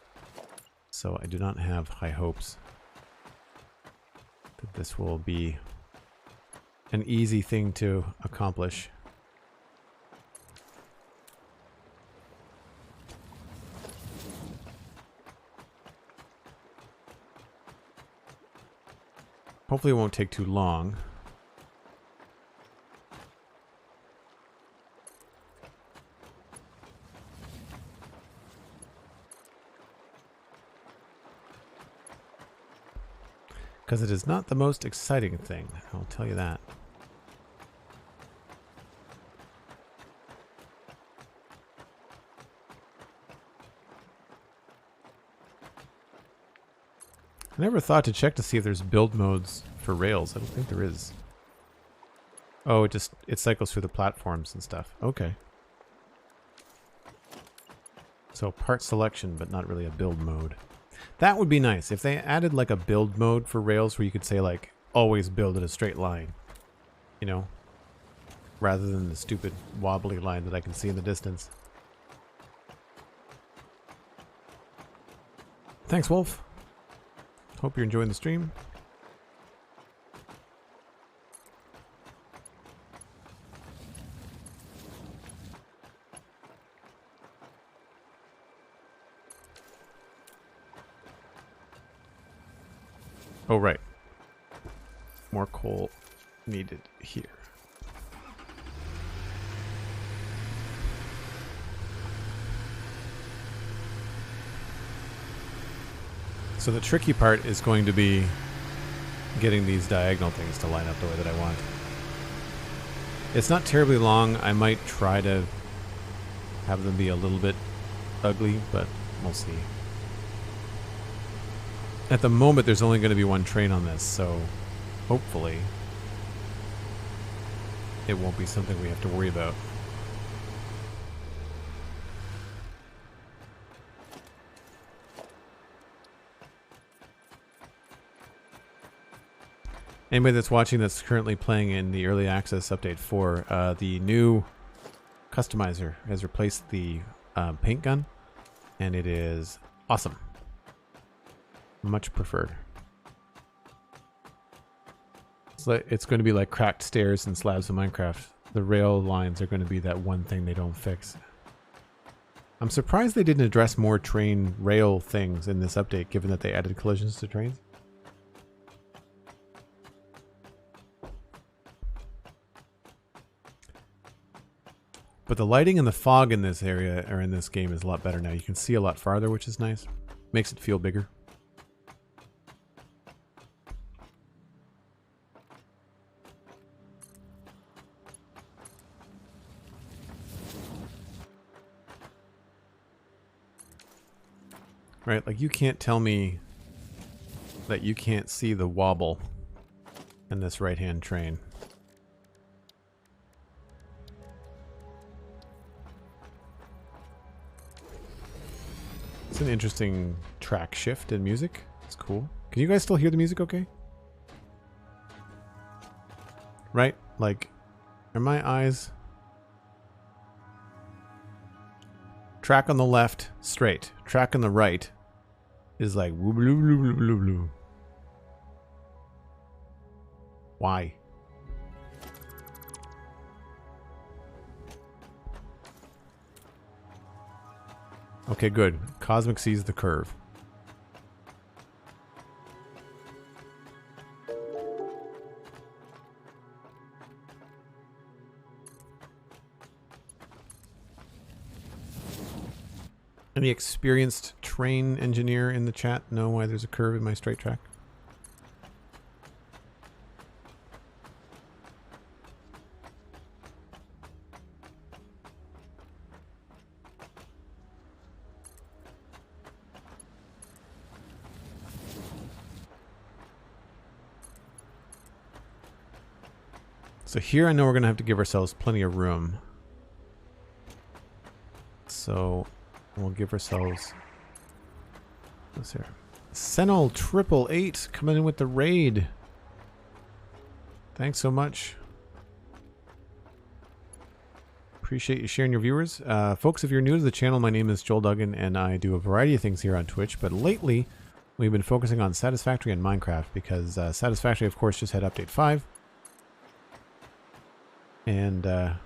So I do not have high hopes that this will be an easy thing to accomplish. Hopefully it won't take too long. Because it is not the most exciting thing, I'll tell you that. I never thought to check to see if there's build modes for rails. I don't think there is. Oh, it cycles through the platforms and stuff. Okay. So part selection, but not really a build mode. That would be nice if they added like a build mode for rails where you could say like always build in a straight line, you know, rather than the stupid wobbly line that I can see in the distance. Thanks, Wolf. Hope you're enjoying the stream. Oh, right. More coal needed here. So the tricky part is going to be getting these diagonal things to line up the way that I want. It's not terribly long. I might try to have them be a little bit ugly, but we'll see. At the moment, there's only going to be one train on this, so hopefully it won't be something we have to worry about. Anybody that's watching that's currently playing in the Early Access Update 4, the new customizer has replaced the paint gun, and it is awesome. Much preferred. It's going to be like cracked stairs and slabs in Minecraft. The rail lines are going to be that one thing they don't fix. I'm surprised they didn't address more train rail things in this update, given that they added collisions to trains. But the lighting and the fog in this area, or in this game, is a lot better now. You can see a lot farther, which is nice. Makes it feel bigger. Right, like you can't tell me that you can't see the wobble in this right-hand train. It's an interesting track shift in music. It's cool. Can you guys still hear the music okay? Right? Like, are my eyes... Track on the left, straight. Track on the right is like woo blue blue blue blue blue. Why? Okay, good. Cosmic sees the curve. Any experienced train engineer in the chat know why there's a curve in my straight track? So here I know we're going to have to give ourselves plenty of room. So we'll give ourselves... What's here? Senel 888 coming in with the raid. Thanks so much. Appreciate you sharing your viewers. Folks, if you're new to the channel, my name is Joel Duggan and I do a variety of things here on Twitch. But lately, we've been focusing on Satisfactory and Minecraft because Satisfactory, of course, just had Update 5. And the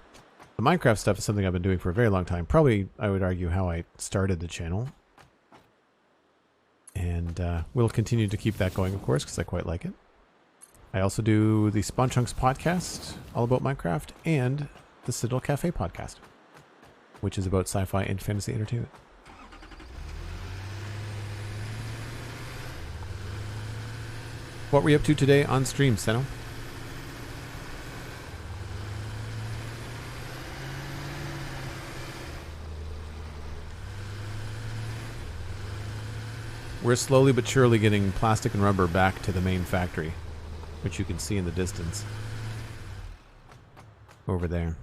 Minecraft stuff is something I've been doing for a very long time. Probably, I would argue, how I started the channel. And we'll continue to keep that going, of course, because I quite like it. I also do the Spawn Chunks podcast, all about Minecraft, and the Citadel Cafe podcast, which is about sci-fi and fantasy entertainment. What were you up to today on stream, Seno? We're slowly but surely getting plastic and rubber back to the main factory, which you can see in the distance over there.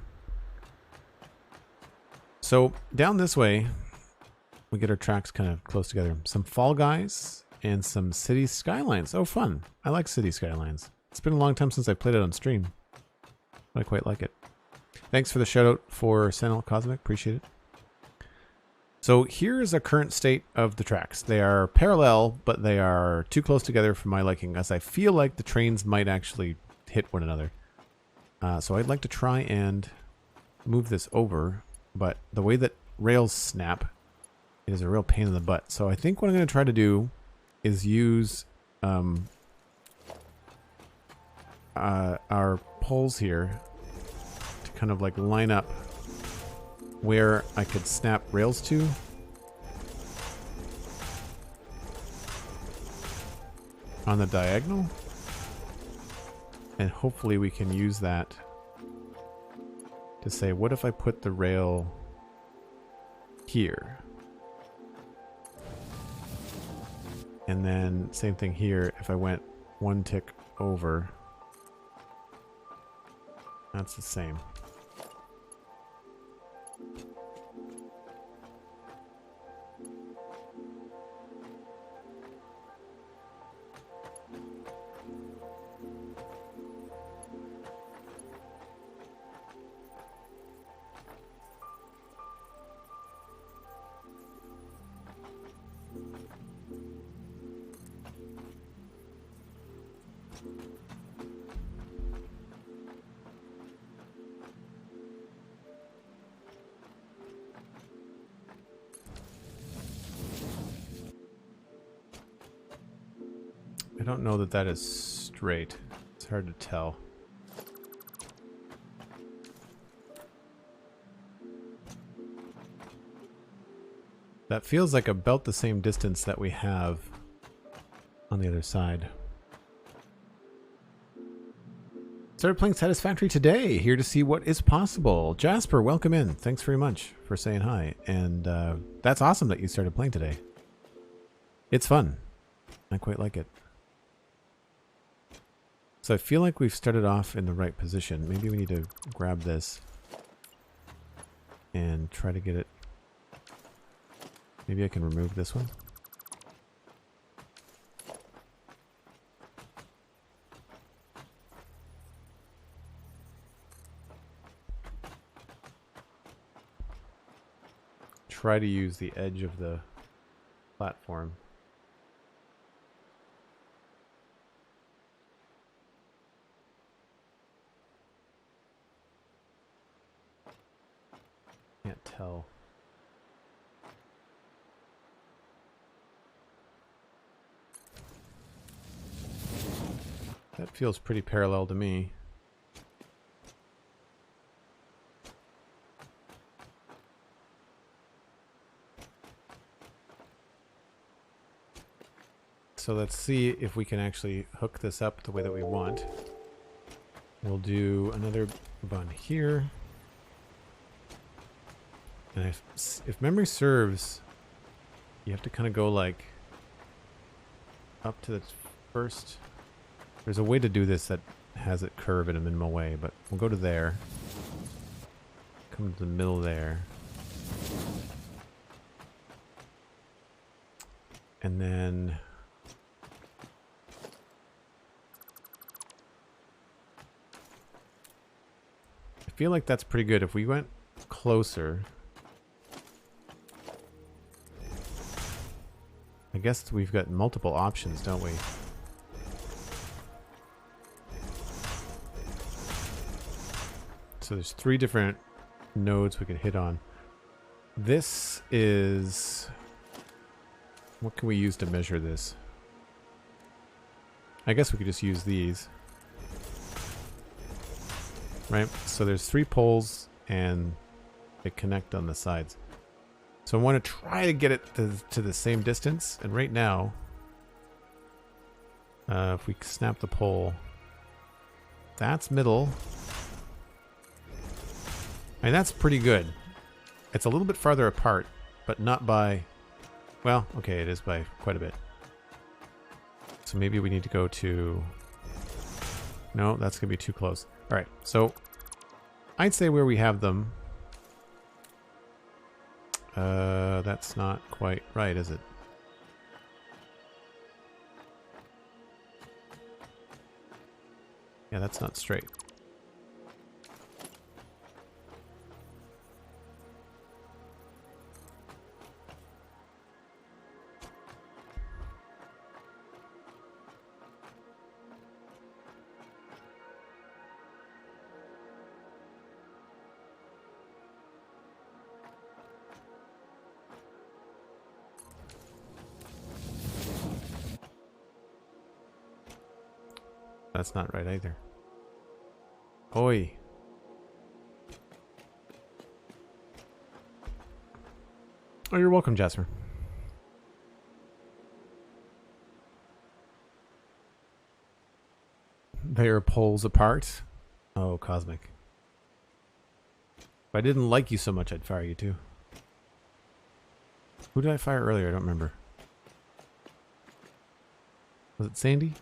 So down this way, we get our tracks kind of close together. Some Fall Guys and some City Skylines. Oh, fun. I like City Skylines. It's been a long time since I played it on stream, but I quite like it. Thanks for the shout out for Senel Cosmic. Appreciate it. So here's a current state of the tracks. They are parallel, but they are too close together for my liking, as I feel like the trains might actually hit one another. So I'd like to try and move this over, but the way that rails snap, it is a real pain in the butt. So I think what I'm going to try to do is use our poles here to kind of like line up where I could snap rails to. On the diagonal. And hopefully we can use that to say, what if I put the rail here? And then same thing here, if I went one tick over, that's the same. I don't know that that is straight. It's hard to tell. That feels like about the same distance that we have on the other side. Started playing Satisfactory today. Here to see what is possible. Jasper, welcome in. Thanks very much for saying hi. And that's awesome that you started playing today. It's fun. I quite like it. So I feel like we've started off in the right position. Maybe we need to grab this and try to get it. Maybe I can remove this one. Try to use the edge of the platform. Can't tell. That feels pretty parallel to me. so let's see if we can actually hook this up the way that we want. We'll do another bun here. And if memory serves, you have to kind of go like up to the first. There's a way to do this that has it curve in a minimal way, but we'll go to there. Come to the middle there. And then I feel like that's pretty good. If we went closer, I guess we've got multiple options, don't we? So there's 3 different nodes we could hit on. This is... What can we use to measure this? I guess we could just use these. Right? So there's 3 poles and they connect on the sides. So I want to try to get it to the same distance. And right now, if we snap the pole, that's middle. And that's pretty good. It's a little bit farther apart, but not by... Well, okay, it is by quite a bit. So maybe we need to go to... No, that's going to be too close. All right, so I'd say where we have them... that's not quite right, is it? Yeah, that's not straight. That's not right either. Oi. Oh, you're welcome, Jasper. They are poles apart. Oh, Cosmic. If I didn't like you so much, I'd fire you too. Who did I fire earlier? I don't remember. Was it Sandy?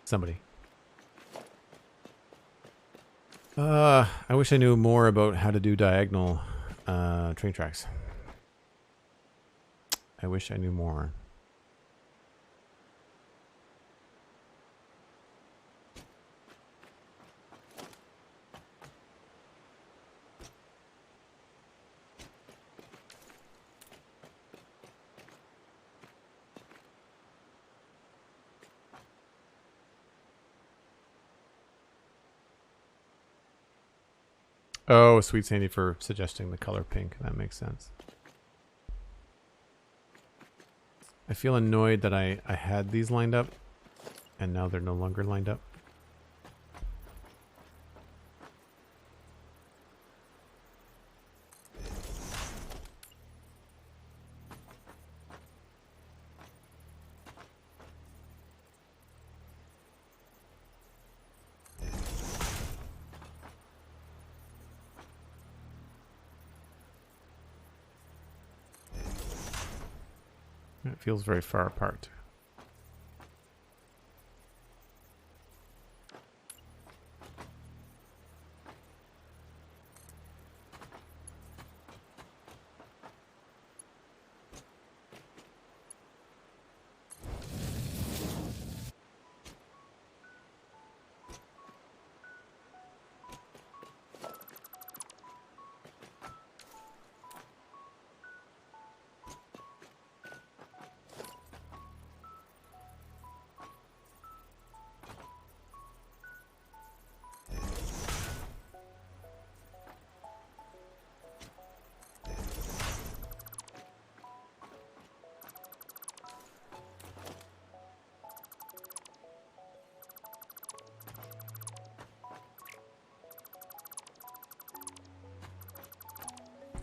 Somebody. I wish I knew more about how to do diagonal train tracks. I wish I knew more. Oh, sweet Sandy for suggesting the color pink. That makes sense. I feel annoyed that I had these lined up and now they're no longer lined up. It feels very far apart.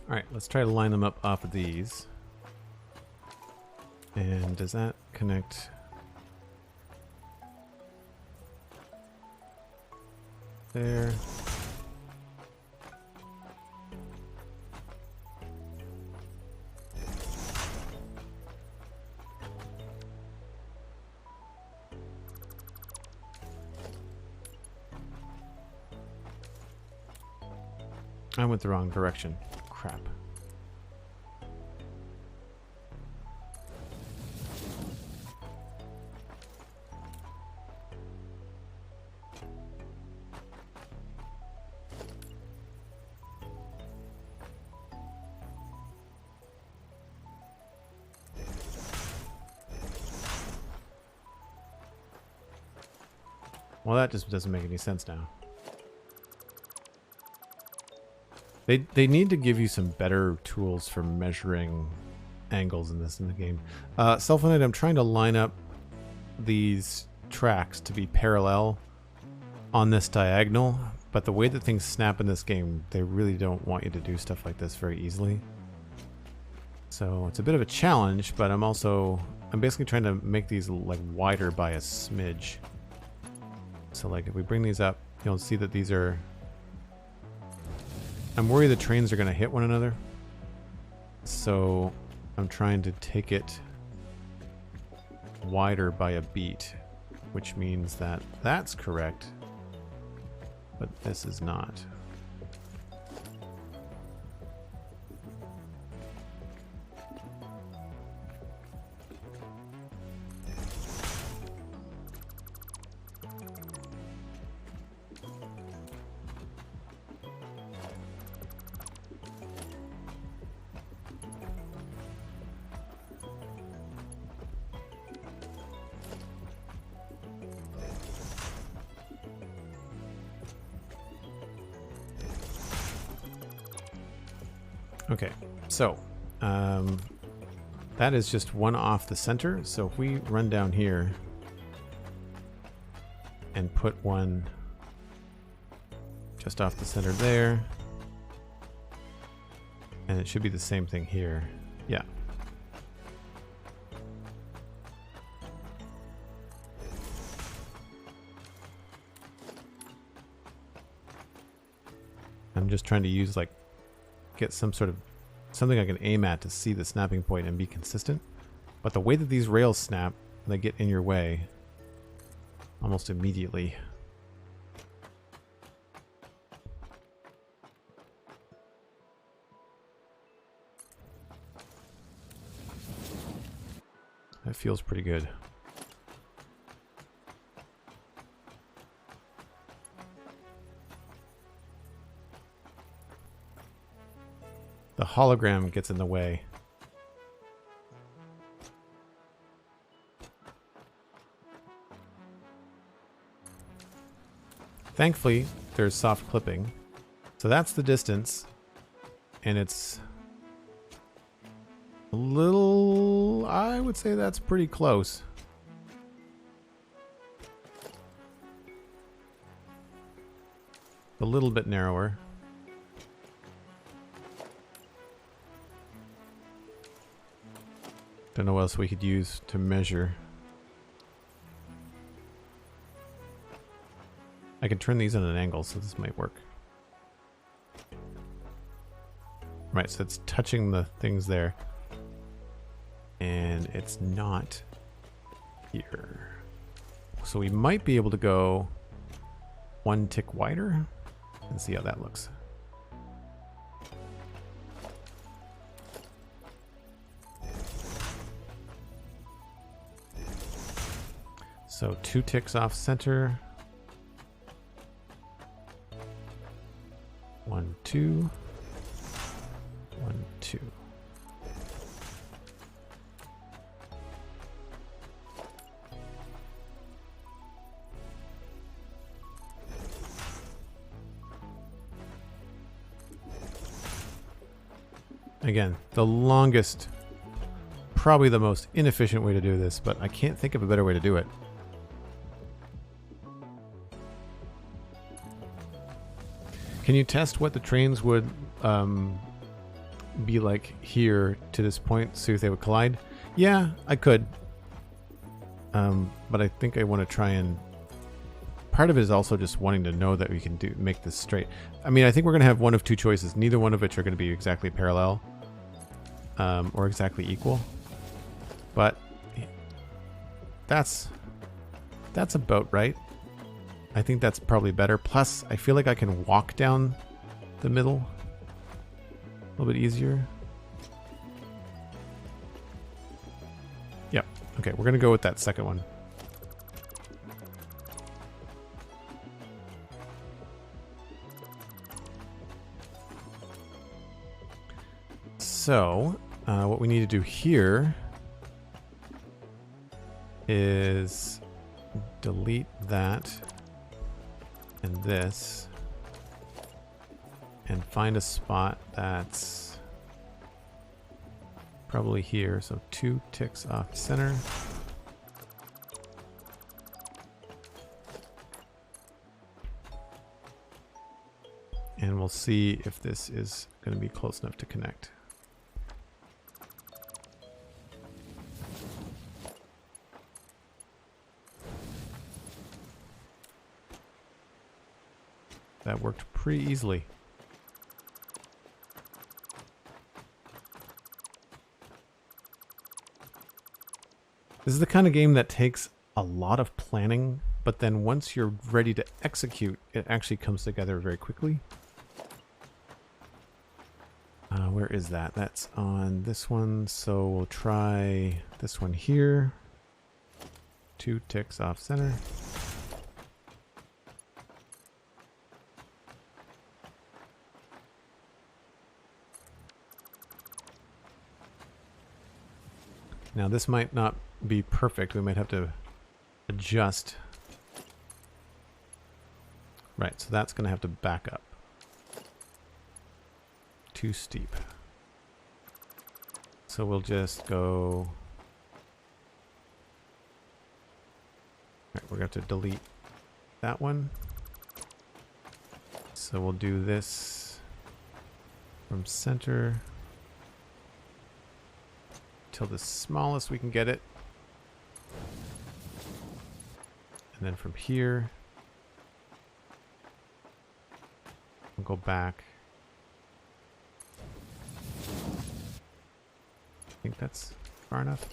Alright, let's try to line them up off of these. And does that connect? there. I went the wrong direction. Crap. Well, that just doesn't make any sense now. They need to give you some better tools for measuring angles in the game. Self-Unite, I'm trying to line up these tracks to be parallel on this diagonal, but the way that things snap in this game, they really don't want you to do stuff like this very easily. So it's a bit of a challenge, but I'm basically trying to make these like wider by a smidge. So like if we bring these up, you'll see that these are... I'm worried the trains are going to hit one another. So I'm trying to take it wider by a beat, which means that that's correct, but this is not. Okay, so that is just one off the center. So if we run down here and put one just off the center there, and it should be the same thing here. Yeah. I'm just trying to use like get some sort of something I can aim at to see the snapping point and be consistent. But the way that these rails snap, they get in your way almost immediately. That feels pretty good. The hologram gets in the way. Thankfully, there's soft clipping. So that's the distance. And it's a little... I would say that's pretty close. A little bit narrower. Don't know what else we could use to measure. I can turn these at an angle, so this might work. Right, so it's touching the things there. And it's not here. So we might be able to go one tick wider and see how that looks. So 2 ticks off center. 1, 2. 1, 2. Again, the longest, probably the most inefficient way to do this, but I can't think of a better way to do it. Can you test what the trains would be like here to this point, see if they would collide? Yeah, I could. But I think I want to try and part of it is also just wanting to know that we can make this straight. I mean, I think we're going to have one of two choices. Neither one of which are going to be exactly parallel or exactly equal. But that's about right. I think that's probably better. Plus, I feel like I can walk down the middle a little bit easier. Yep. Okay, we're going to go with that second one. So, what we need to do here is delete that and this and find a spot that's probably here. So 2 ticks off center. And we'll see if this is going to be close enough to connect. That worked pretty easily. This is the kind of game that takes a lot of planning, but then once you're ready to execute, it actually comes together very quickly. Where is that? That's on this one, so we'll try this one here. 2 ticks off center. Now this might not be perfect. We might have to adjust. Right, so that's going to have to back up. Too steep. So we'll just go... Right, we're going to have to delete that one. So we'll do this from center till the smallest we can get it. And then from here, we'll go back. I think that's far enough.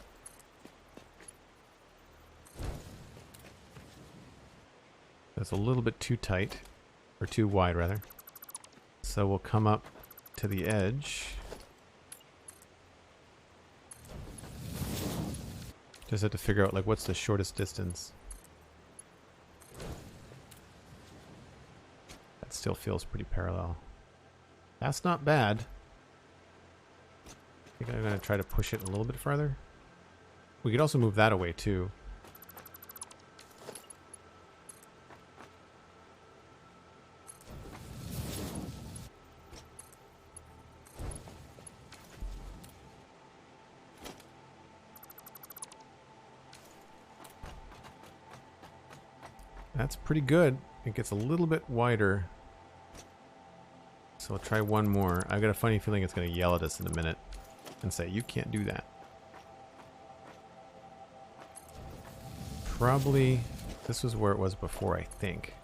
That's a little bit too tight, or too wide rather. So we'll come up to the edge. Just have to figure out like what's the shortest distance. That still feels pretty parallel. That's not bad. I think I'm going to try to push it a little bit farther. We could also move that away too. That's pretty good. It gets a little bit wider. So I'll try one more. I've got a funny feeling it's going to yell at us in a minute and say, you can't do that. Probably, this was where it was before, I think.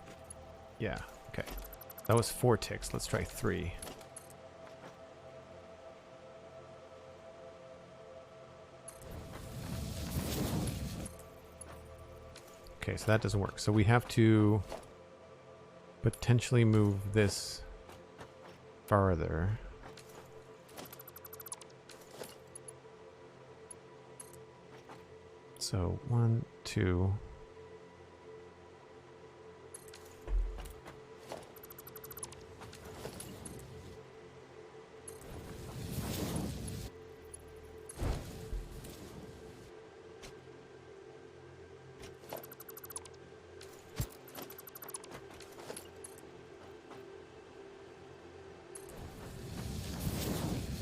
Yeah, okay. That was 4 ticks. Let's try 3. Okay, so that doesn't work. So we have to potentially move this farther. So 1, 2.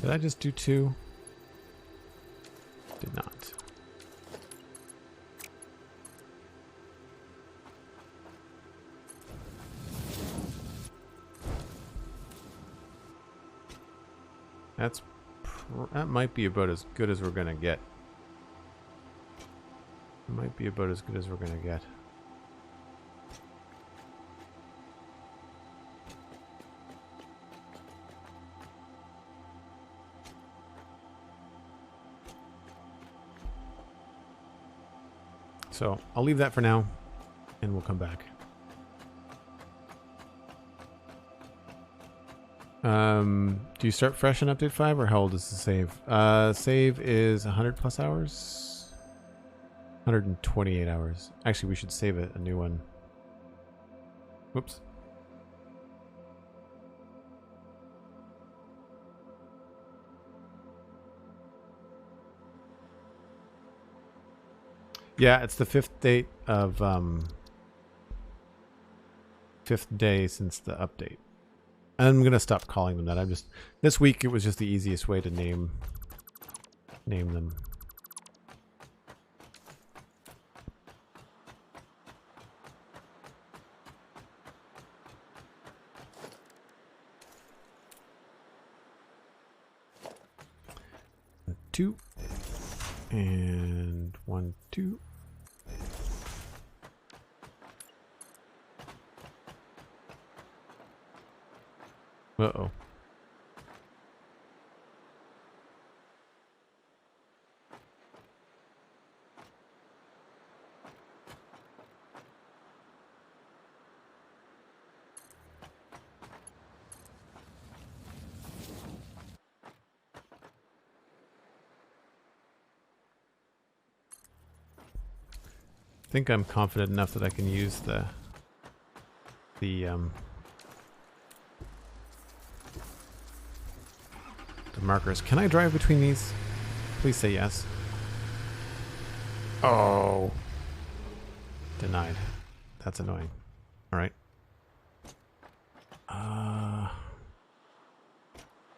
Did I just do 2? Did not. That might be about as good as we're gonna get. Might be about as good as we're gonna get. So I'll leave that for now, and we'll come back. Do you start fresh in update 5, or how old is the save? Save is 100 plus hours. 128 hours. Actually, we should save it, a new one. Whoops. Yeah, it's the 5th date of 5th day since the update. I'm gonna stop calling them that. I'm just, this week it was just the easiest way to name them. Two and 1, 2. Uh-oh. I think I'm confident enough that I can use the markers. Can I drive between these? Please say yes. Oh. Denied. That's annoying. All right.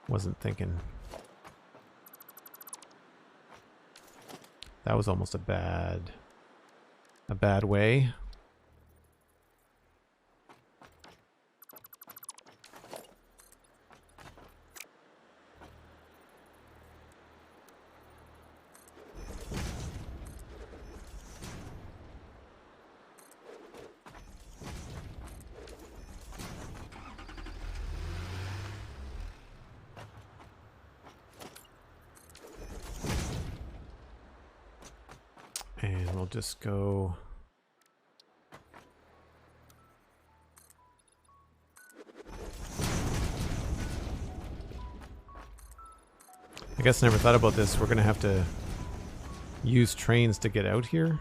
Wasn't thinking. That was almost a bad way. And we'll just go. I guess I never thought about this. We're going to have to use trains to get out here.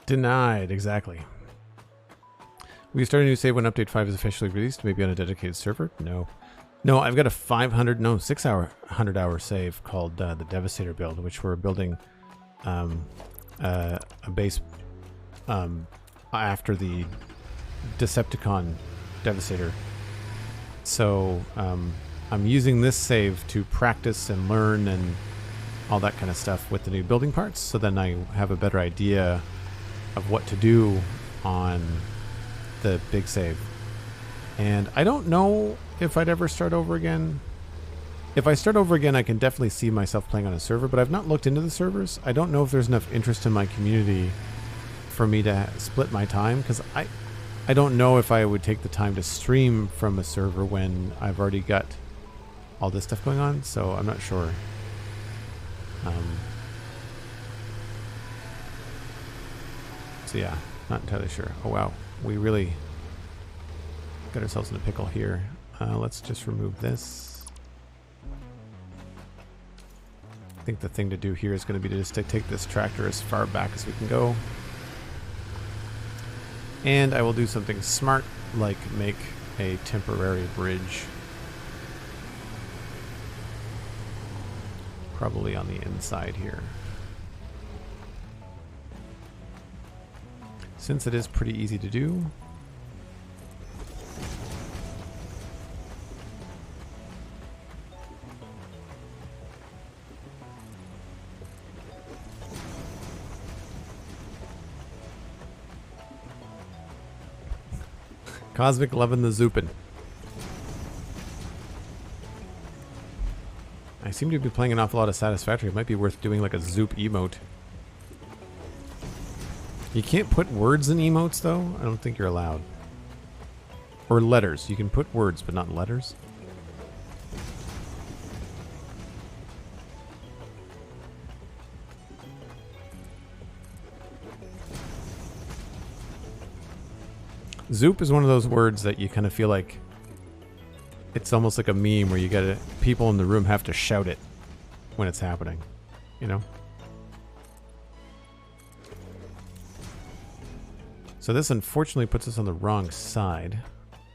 Denied, exactly. Will you start a new save when Update 5 is officially released? Maybe on a dedicated server? No. No, I've got a 600-hour save called the Devastator build, which we're building a base after the Decepticon Devastator. So I'm using this save to practice and learn and all that kind of stuff with the new building parts, so then I have a better idea of what to do on the big save. And I don't know if I'd ever start over again. If I start over again, I can definitely see myself playing on a server, but I've not looked into the servers. I don't know if there's enough interest in my community for me to split my time, because I don't know if I would take the time to stream from a server when I've already got all this stuff going on, so I'm not sure. So yeah, not entirely sure. Oh wow, we really got ourselves in a pickle here. Let's just remove this. I think the thing to do here is going to be just to take this tractor as far back as we can go. And I will do something smart, like make a temporary bridge. Probably on the inside here. Since it is pretty easy to do. Cosmic loving the zoopin'. I seem to be playing an awful lot of Satisfactory. It might be worth doing like a zoop emote. You can't put words in emotes though? I don't think you're allowed. Or letters. You can put words, but not letters. Zoop is one of those words that you kind of feel like it's almost like a meme where you get people in the room have to shout it when it's happening, you know? So this unfortunately puts us on the wrong side.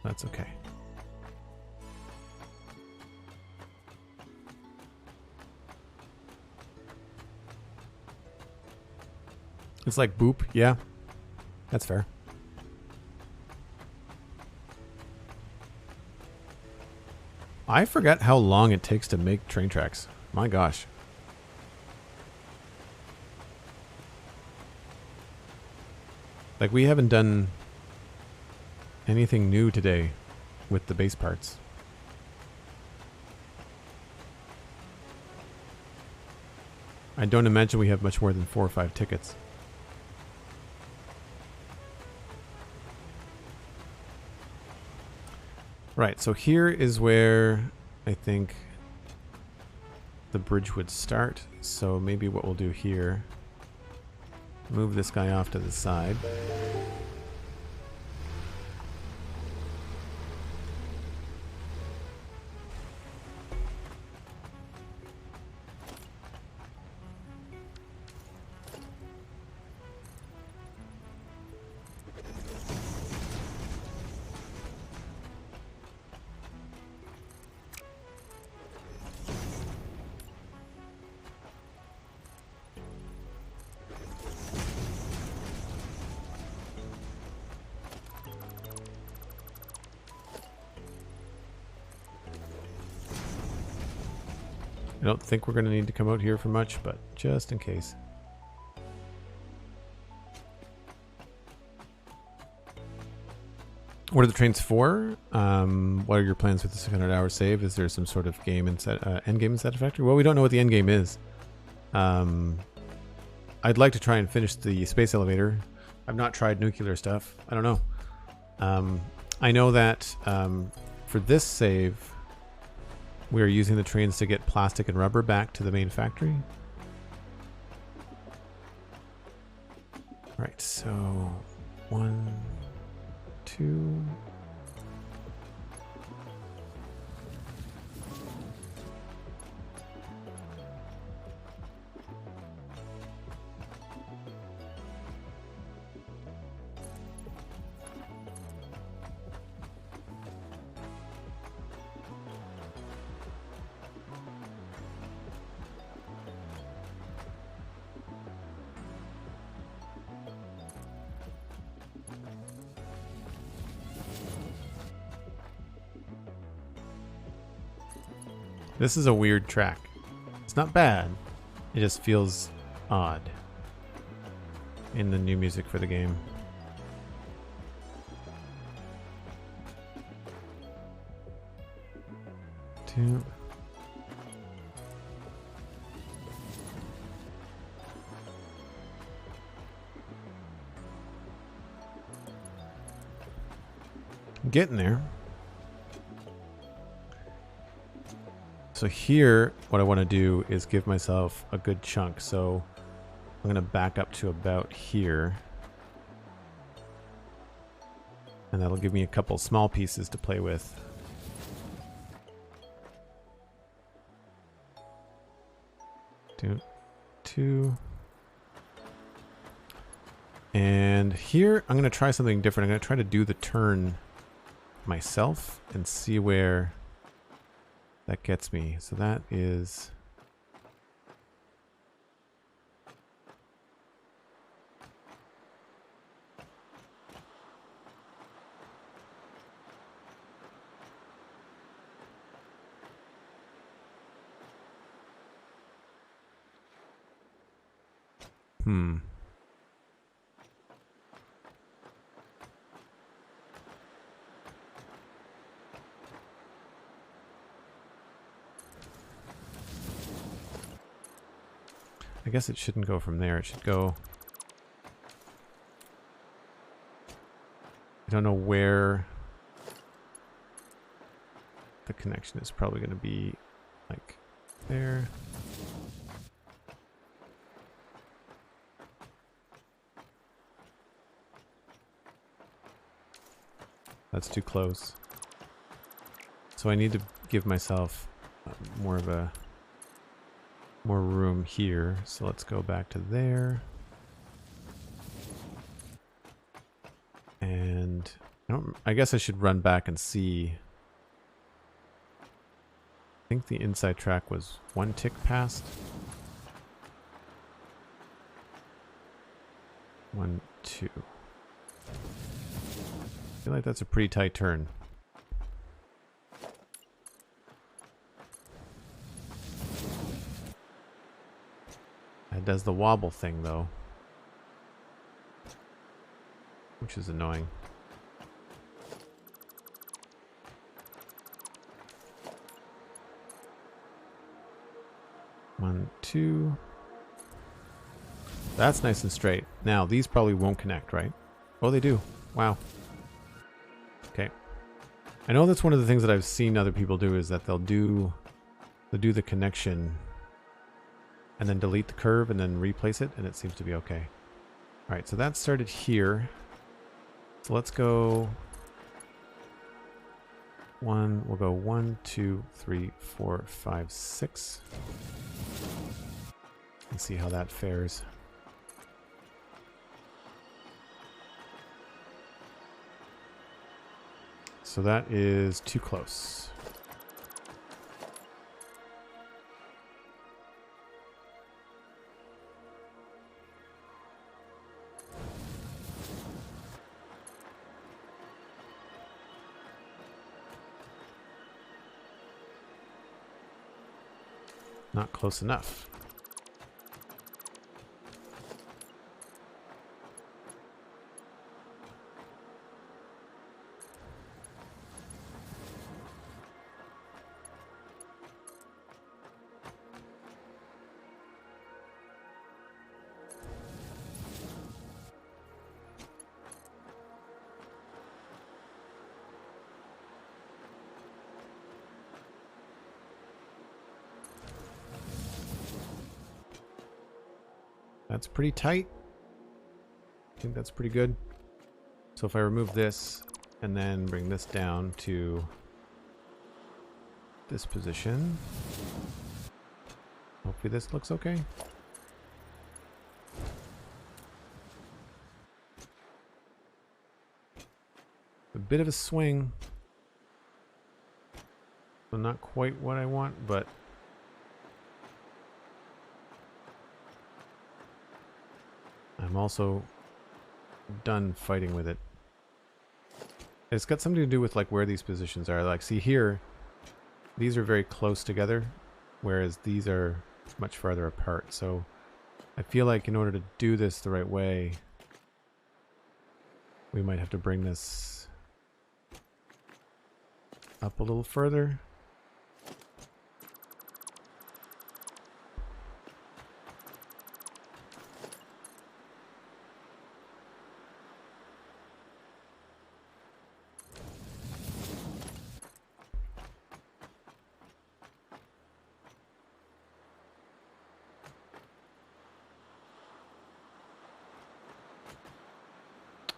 That's okay. It's like boop, yeah. That's fair. I forgot how long it takes to make train tracks. My gosh. Like, we haven't done anything new today with the base parts. I don't imagine we have much more than 4 or 5 tickets. Right, so here is where I think the bridge would start. So maybe what we'll do here, move this guy off to the side. I don't think we're going to need to come out here for much, but just in case. What are the trains for? What are your plans with the 600-hour save? Is there some sort of game in end game in Satisfactory? Well, we don't know what the end game is. I'd like to try and finish the space elevator. I've not tried nuclear stuff. I don't know. I know that for this save, we are using the trains to get plastic and rubber back to the main factory. Right, so 1, 2. This is a weird track. It's not bad. It just feels odd in the new music for the game. Two. Getting there. So here, what I want to do is give myself a good chunk. So I'm going to back up to about here. And that'll give me a couple small pieces to play with. Two. And here, I'm going to try something different. I'm going to try to do the turn myself and see where that gets me. So that is... I guess it shouldn't go from there. It should go... I don't know where the connection is. Probably going to be like there. That's too close. So I need to give myself more room here. So let's go back to there. And I guess I should run back and see. I think the inside track was 1 tick past. 1, 2. I feel like that's a pretty tight turn. It does the wobble thing though, which is annoying. One, two. That's nice and straight. Now these probably won't connect, right? Oh, they do. Wow. Okay. I know that's one of the things that I've seen other people do is that they'll do the connection and then delete the curve and then replace it, and it seems to be okay. All right, so that started here. So let's go we'll go 1, 2, 3, 4, 5, 6. And see how that fares. So that is too close. Not close enough. That's pretty tight. I think that's pretty good. So if I remove this and then bring this down to this position, hopefully this looks okay. A bit of a swing. So not quite what I want, but I'm also done fighting with it. It's got something to do with like where these positions are. Like, see here, these are very close together, whereas these are much farther apart. So I feel like in order to do this the right way, we might have to bring this up a little further.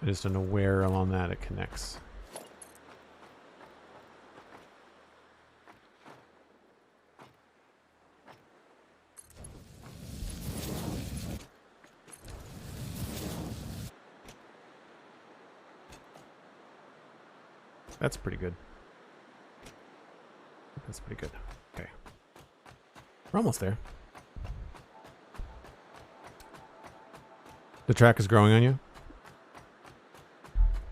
I just don't know where along that it connects. That's pretty good. That's pretty good. Okay. We're almost there. The track is growing on you?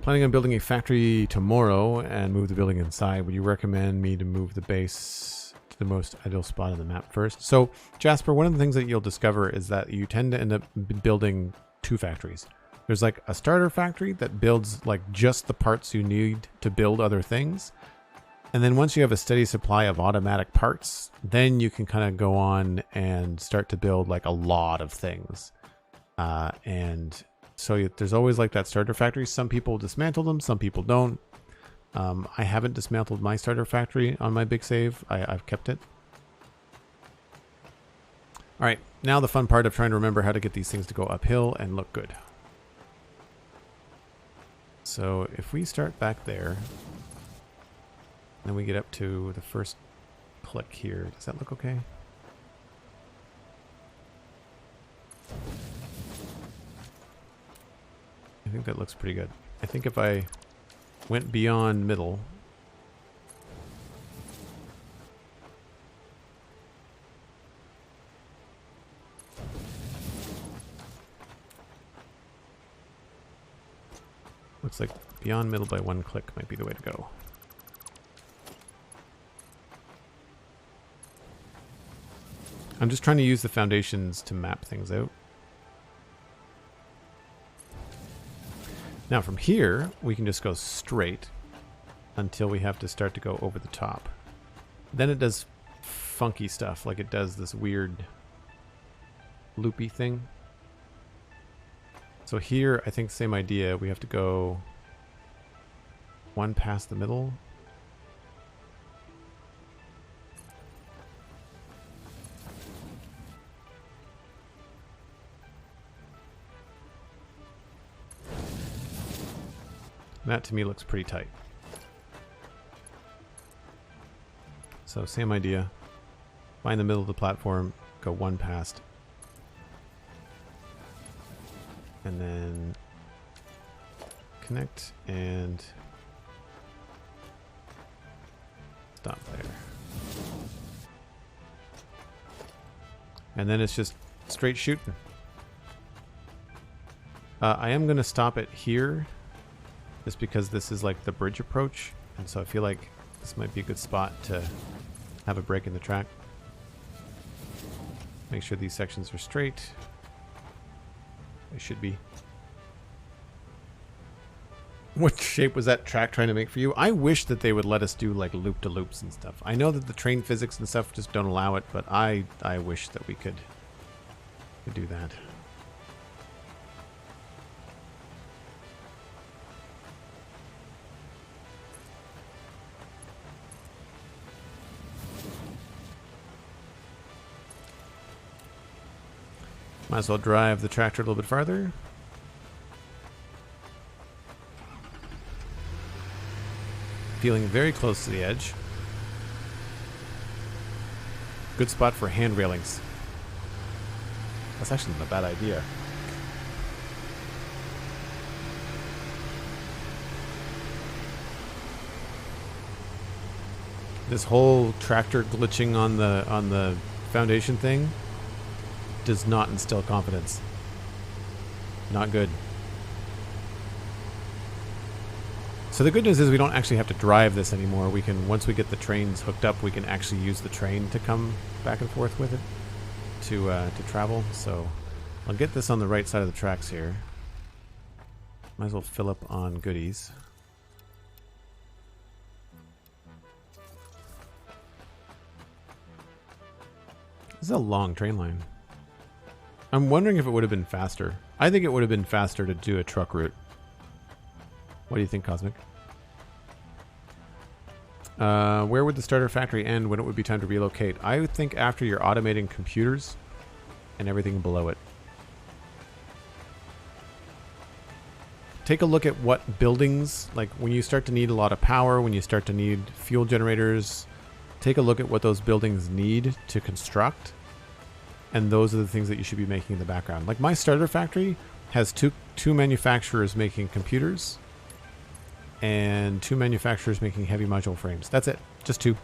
Planning on building a factory tomorrow and move the building inside. Would you recommend me to move the base to the most ideal spot on the map first? So, Jasper, one of the things that you'll discover is that you tend to end up building 2 factories. There's like a starter factory that builds like just the parts you need to build other things. And then once you have a steady supply of automatic parts, then you can kind of go on and start to build like a lot of things. And so there's always like that starter factory. Some people dismantle them, some people don't. I haven't dismantled my starter factory on my big save. I've kept it. All right, now the fun part of trying to remember how to get these things to go uphill and look good. So if we start back there, then we get up to the first click here. Does that look okay? I think that looks pretty good. I think if I went beyond middle, looks like beyond middle by one click might be the way to go. I'm just trying to use the foundations to map things out. Now from here, we can just go straight until we have to start to go over the top. Then it does funky stuff, like it does this weird loopy thing. So here, I think same idea. We have to go one past the middle. That to me looks pretty tight. So same idea. Find the middle of the platform, go one past. And then connect and stop there. And then it's just straight shooting. I am going to stop it here just because this is like the bridge approach. And so I feel like this might be a good spot to have a break in the track. Make sure these sections are straight. They should be. What shape was that track trying to make for you? I wish that they would let us do like loop-to-loops and stuff. I know that the train physics and stuff just don't allow it, but I wish that we could do that. Might as well drive the tractor a little bit farther. Feeling very close to the edge. Good spot for hand railings. That's actually not a bad idea. This whole tractor glitching on the foundation thing does not instill confidence. Not good. So the good news is we don't actually have to drive this anymore. We can, once we get the trains hooked up, we can actually use the train to come back and forth with it to travel. So I'll get this on the right side of the tracks here. Might as well fill up on goodies. This is a long train line. I'm wondering if it would have been faster. I think it would have been faster to do a truck route. What do you think, Cosmic? Where would the starter factory end when it would be time to relocate? I would think after you're automating computers and everything below it. Take a look at what buildings, like when you start to need a lot of power, when you start to need fuel generators, take a look at what those buildings need to construct. And those are the things that you should be making in the background. Like my starter factory has two manufacturers making computers and 2 manufacturers making heavy module frames. That's it. Just 2.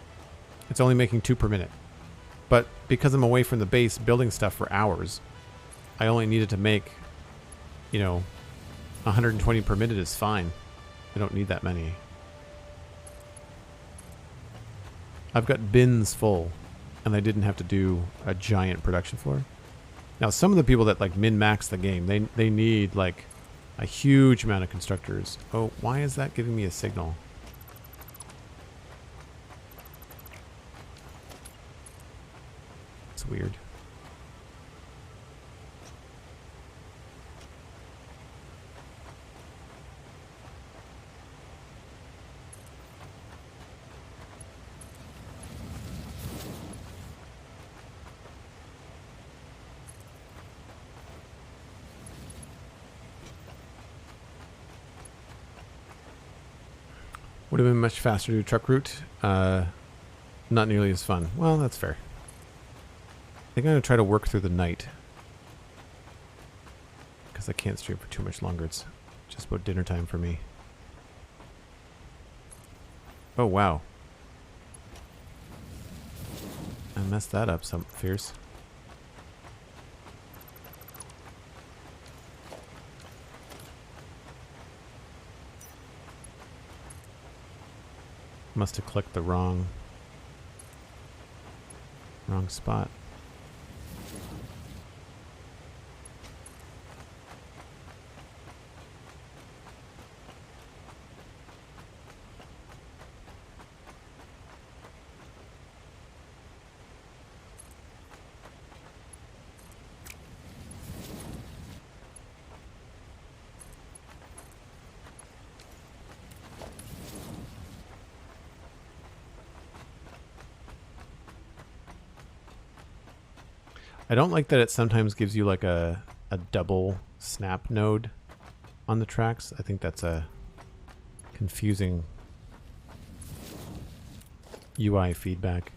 It's only making 2 per minute. But because I'm away from the base building stuff for hours, I only needed to make, 120 per minute is fine. I don't need that many. I've got bins full, and I didn't have to do a giant production floor. Now, some of the people that like min-max the game, they need like a huge amount of constructors. Oh, why is that giving me a signal? That's weird. Would have been much faster to do truck route. Not nearly as fun. Well, that's fair. I think I'm going to try to work through the night. Because I can't stream for too much longer. It's just about dinner time for me. Oh, wow. I messed that up some fierce. Must have clicked the wrong spot. I don't like that it sometimes gives you like a double snap node on the tracks. I think that's a confusing UI feedback.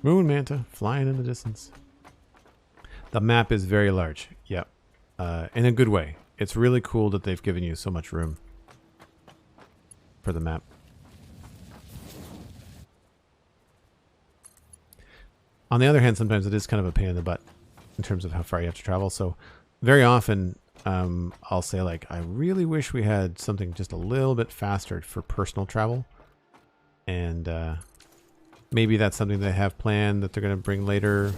Moon Manta flying in the distance. The map is very large. Yep. In a good way. It's really cool that they've given you so much room for the map. On the other hand, sometimes it is kind of a pain in the butt in terms of how far you have to travel. So very often I'll say like, I really wish we had something just a little bit faster for personal travel. And maybe that's something they have planned that they're going to bring later.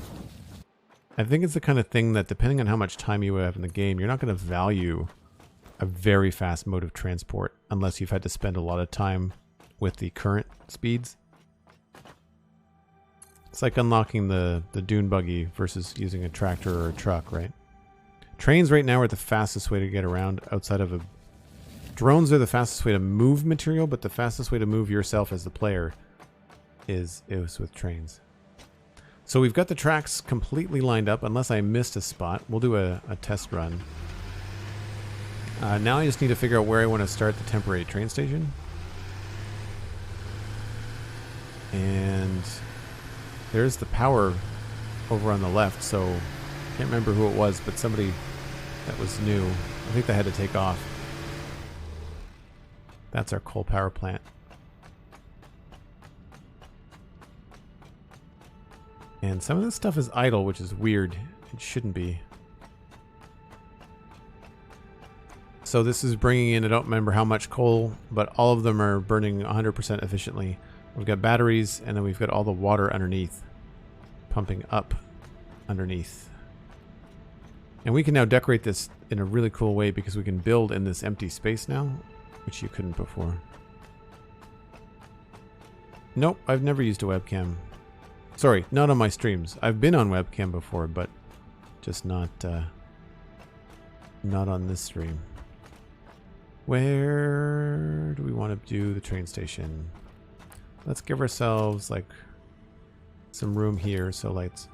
I think it's the kind of thing that depending on how much time you have in the game, you're not going to value a very fast mode of transport unless you've had to spend a lot of time with the current speeds. It's like unlocking the dune buggy versus using a tractor or a truck, right? Trains right now are the fastest way to get around outside of a... Drones are the fastest way to move material, but the fastest way to move yourself as the player is with trains. So we've got the tracks completely lined up, unless I missed a spot. We'll do a test run. Now I just need to figure out where I want to start the temporary train station. And there's the power over on the left, so I can't remember who it was, but somebody that was new. I think they had to take off. That's our coal power plant. And some of this stuff is idle, which is weird. It shouldn't be. So this is bringing in, I don't remember how much coal, but all of them are burning 100% efficiently. We've got batteries, and then we've got all the water underneath, pumping up underneath. And we can now decorate this in a really cool way because we can build in this empty space now, which you couldn't before. Nope, I've never used a webcam. Sorry, not on my streams. I've been on webcam before, but just not on this stream. Where do we want to do the train station? Let's give ourselves like some room here. So lights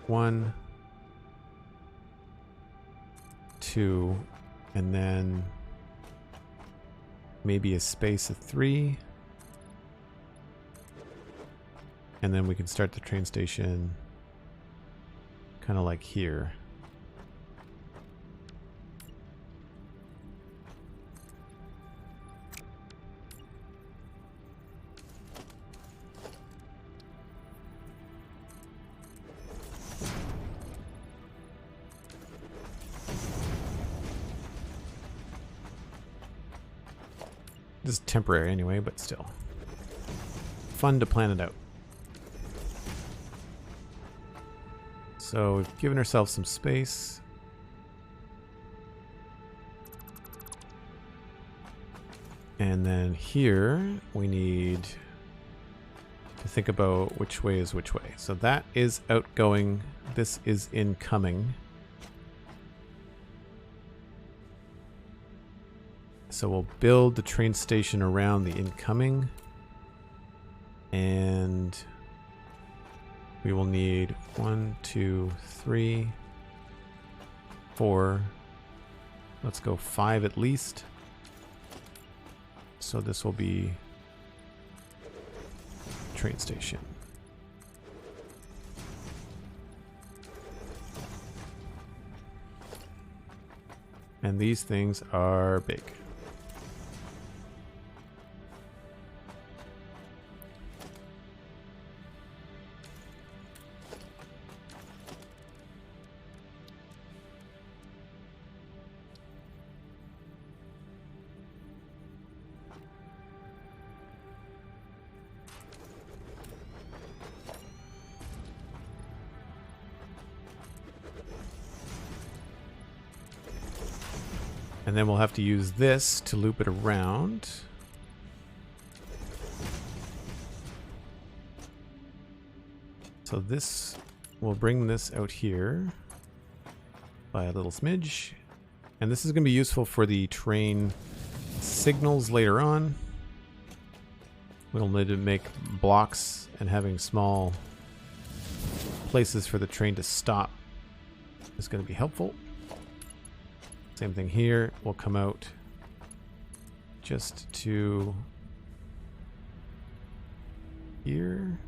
1, 2, and then maybe a space of 3. And then we can start the train station kind of like here. This is temporary anyway, but still. Fun to plan it out. So we've given ourselves some space. And then here we need to think about which way is which way. So that is outgoing. This is incoming. So we'll build the train station around the incoming. And we will need 1, 2, 3, 4. Let's go 5 at least. So this will be train station. And these things are big. And then we'll have to use this to loop it around. So this, we'll bring this out here by a little smidge. And this is going to be useful for the train signals later on. We'll need to make blocks, and having small places for the train to stop is going to be helpful. Same thing here. We'll come out just to here.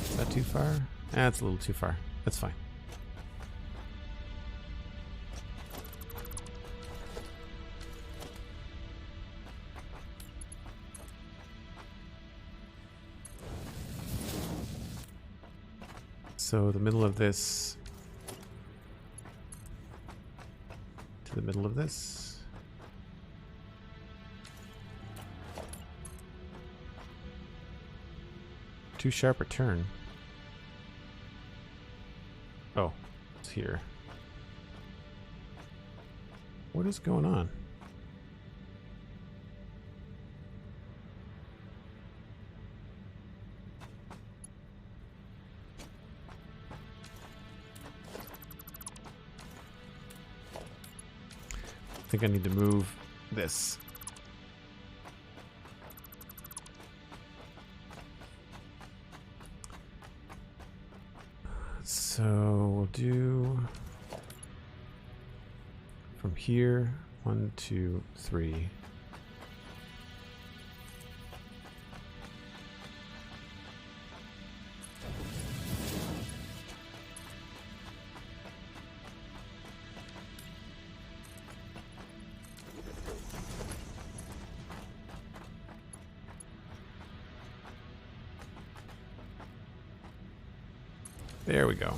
Is that too far? That's a little too far. That's fine. So the middle of this to the middle of this. Too sharp a turn. Oh, it's here. What is going on? I think I need to move this. So we'll do from here 1, 2, 3. There we go.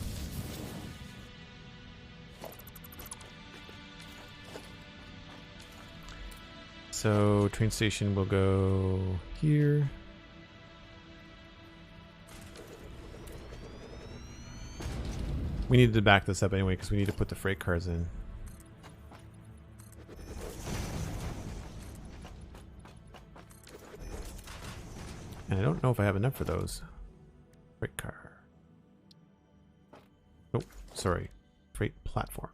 So train station will go here. We needed to back this up anyway because we need to put the freight cars in. And I don't know if I have enough for those. Freight car. Oh, sorry. Freight platform.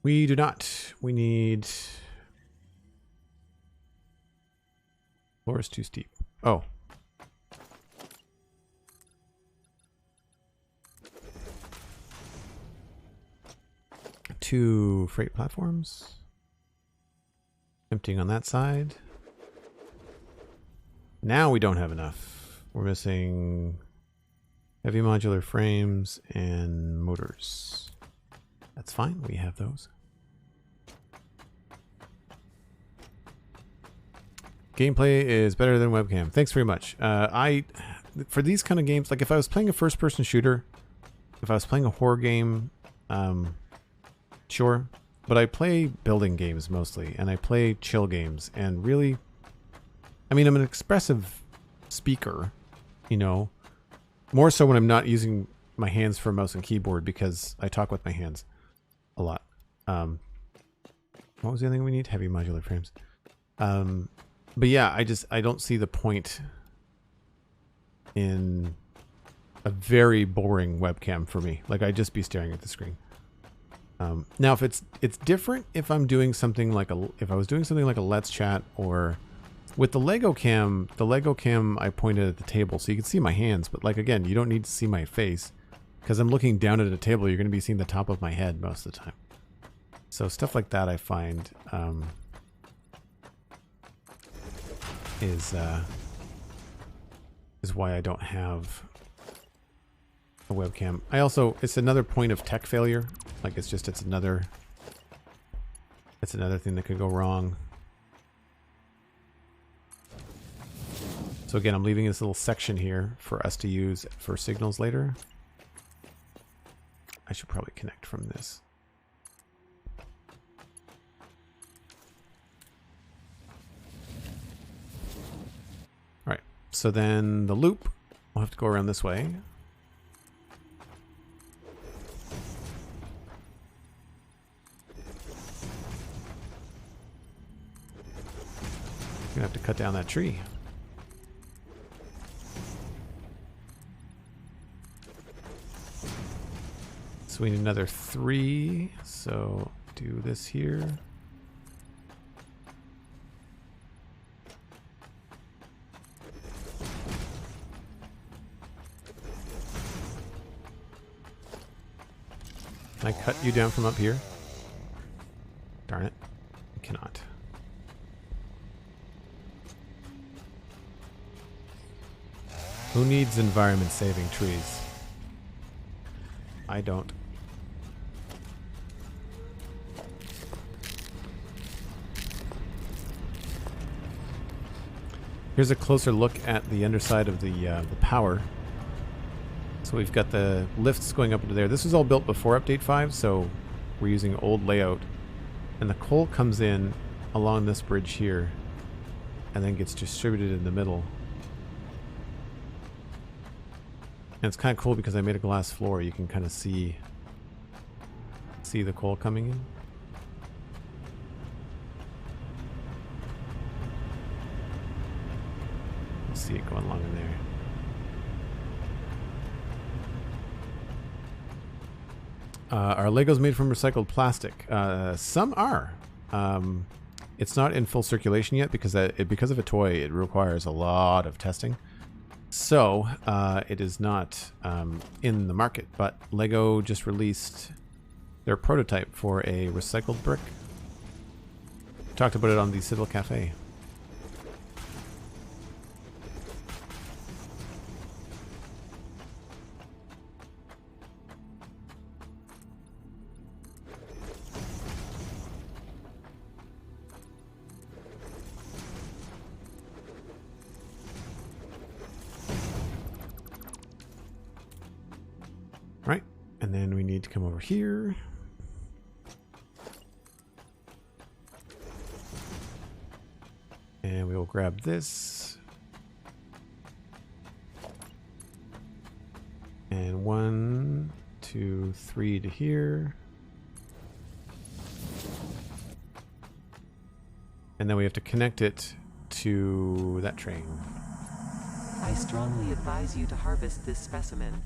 We do not. We need... Floor is too steep. Oh. Two freight platforms. Emptying on that side. Now we don't have enough. We're missing heavy modular frames and motors. That's fine. We have those. Gameplay is better than webcam. Thanks very much. For these kind of games, like if I was playing a first-person shooter, if I was playing a horror game, sure. But I play building games mostly, and I play chill games. And really, I mean, I'm an expressive speaker, you know, more so when I'm not using my hands for mouse and keyboard because I talk with my hands a lot. What was the other thing we need? Heavy modular frames. But yeah, I don't see the point in a very boring webcam for me. Like, I'd just be staring at the screen. Now, if it's different if I'm doing something like if I was doing something like a Let's Chat, or with the Lego cam I pointed at the table so you can see my hands, but like, again, you don't need to see my face because I'm looking down at a table. You're going to be seeing the top of my head most of the time. So stuff like that I find is why I don't have a webcam. I also, it's another point of tech failure. Like, it's another thing that could go wrong. So again, I'm leaving this little section here for us to use for signals later. I should probably connect from this. All right, so then the loop, we'll have to go around this way. Gonna have to cut down that tree. So we need another 3. So do this here. Can I cut you down from up here? Darn it. I cannot. Who needs environment saving trees? I don't. Here's a closer look at the underside of the power. So we've got the lifts going up into there. This was all built before Update 5, so we're using old layout. And the coal comes in along this bridge here and then gets distributed in the middle. And it's kind of cool because I made a glass floor. You can kind of see the coal coming in. See it going along in there. Are Legos made from recycled plastic? Some are. It's not in full circulation yet because because of a toy, it requires a lot of testing. So it is not in the market. But Lego just released their prototype for a recycled brick. Talked about it on the Civil Cafe. Right, and then we need to come over here. And we will grab this. And 1, 2, 3 to here. And then we have to connect it to that train. I strongly advise you to harvest this specimen.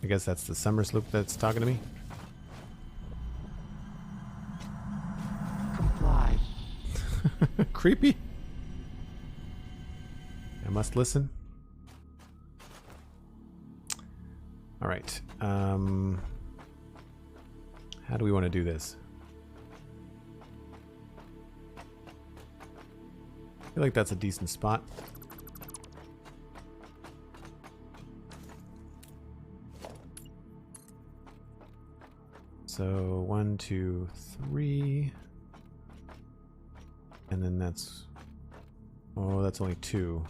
I guess that's the summer sloop that's talking to me. Comply. Creepy. I must listen. All right. How do we want to do this? I feel like that's a decent spot. So 1, 2, 3. And then that's... Oh, that's only 2.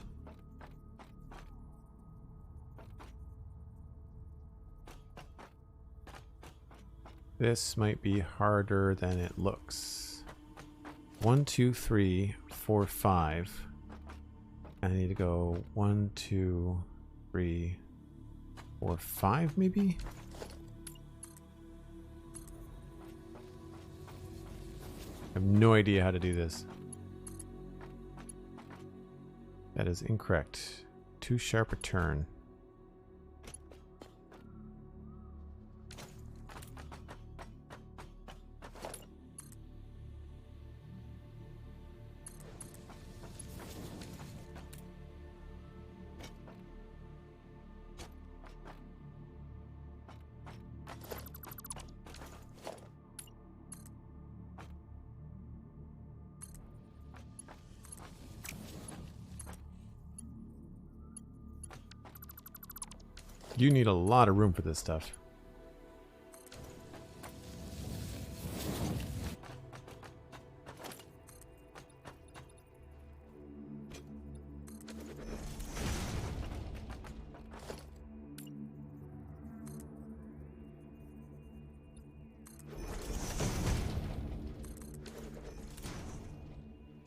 This might be harder than it looks. 1, 2, 3, 4, 5. I need to go 1, 2, 3, 4, 5 maybe? no idea how to do this. That is incorrect. Too sharp a turn. You need a lot of room for this stuff.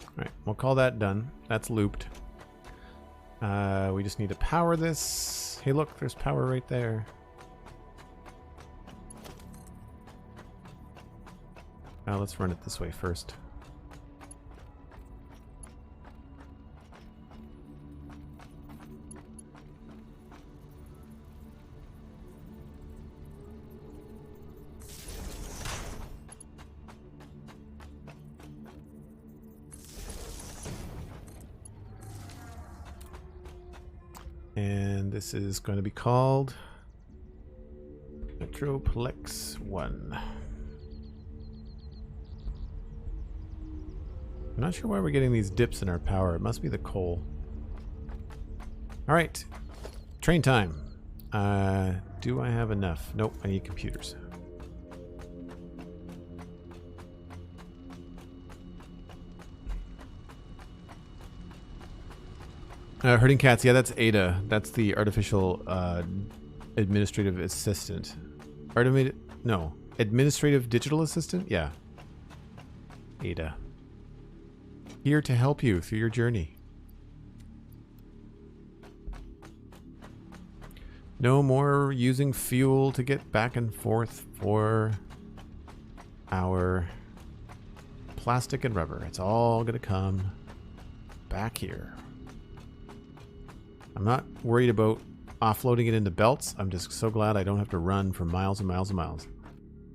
All right, we'll call that done. That's looped. We just need to power this. Hey, look, there's power right there. Now let's run it this way first. And this is going to be called Metroplex 1. I'm not sure why we're getting these dips in our power. It must be the coal. All right, train time. Do I have enough? Nope, I need computers. Herding cats, yeah, that's Ada. That's the artificial administrative assistant. Administrative digital assistant? Yeah. Ada. Here to help you through your journey. No more using fuel to get back and forth for our plastic and rubber. It's all gonna come back here. I'm not worried about offloading it into belts. I'm just so glad I don't have to run for miles and miles and miles.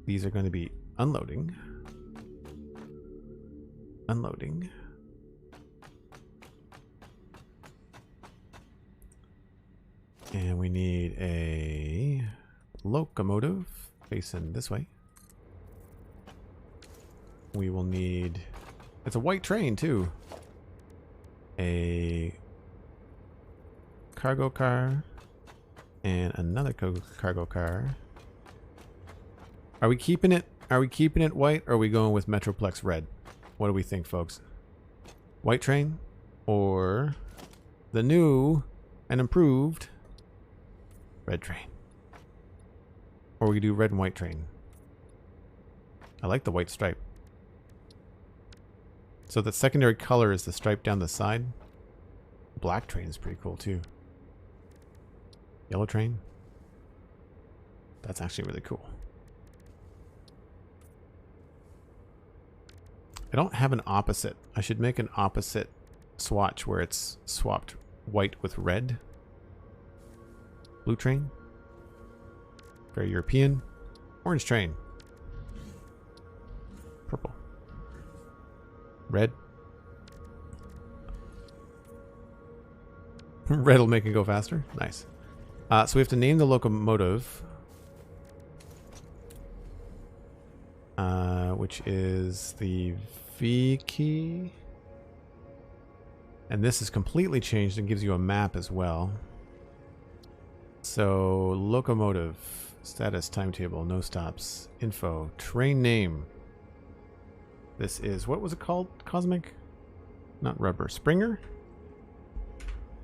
These are going to be unloading. Unloading. And we need a locomotive facing this way. We will need... It's a white train, too. A cargo car and another cargo car. Are we keeping it white, or are we going with Metroplex red? What do we think, folks? White train or the new and improved red train? Or we do red and white train. I like the white stripe. So the secondary color is the stripe down the side. Black train is pretty cool too. Yellow train. That's actually really cool. I don't have an opposite. I should make an opposite swatch where it's swapped white with red. Blue train. Very European. Orange train. Purple. Red. Red will make it go faster. Nice. So we have to name the locomotive, which is the V key. And this is completely changed and gives you a map as well. So locomotive, status, timetable, no stops, info, train name. This is, what was it called? Cosmic? Not rubber. Springer?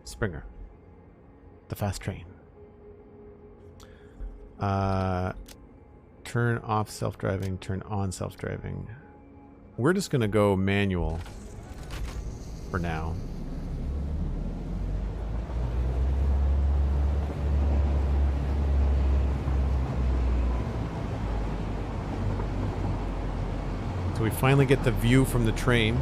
Springer. The fast train. Turn off self-driving, turn on self-driving. We're just gonna go manual for now. So we finally get the view from the train.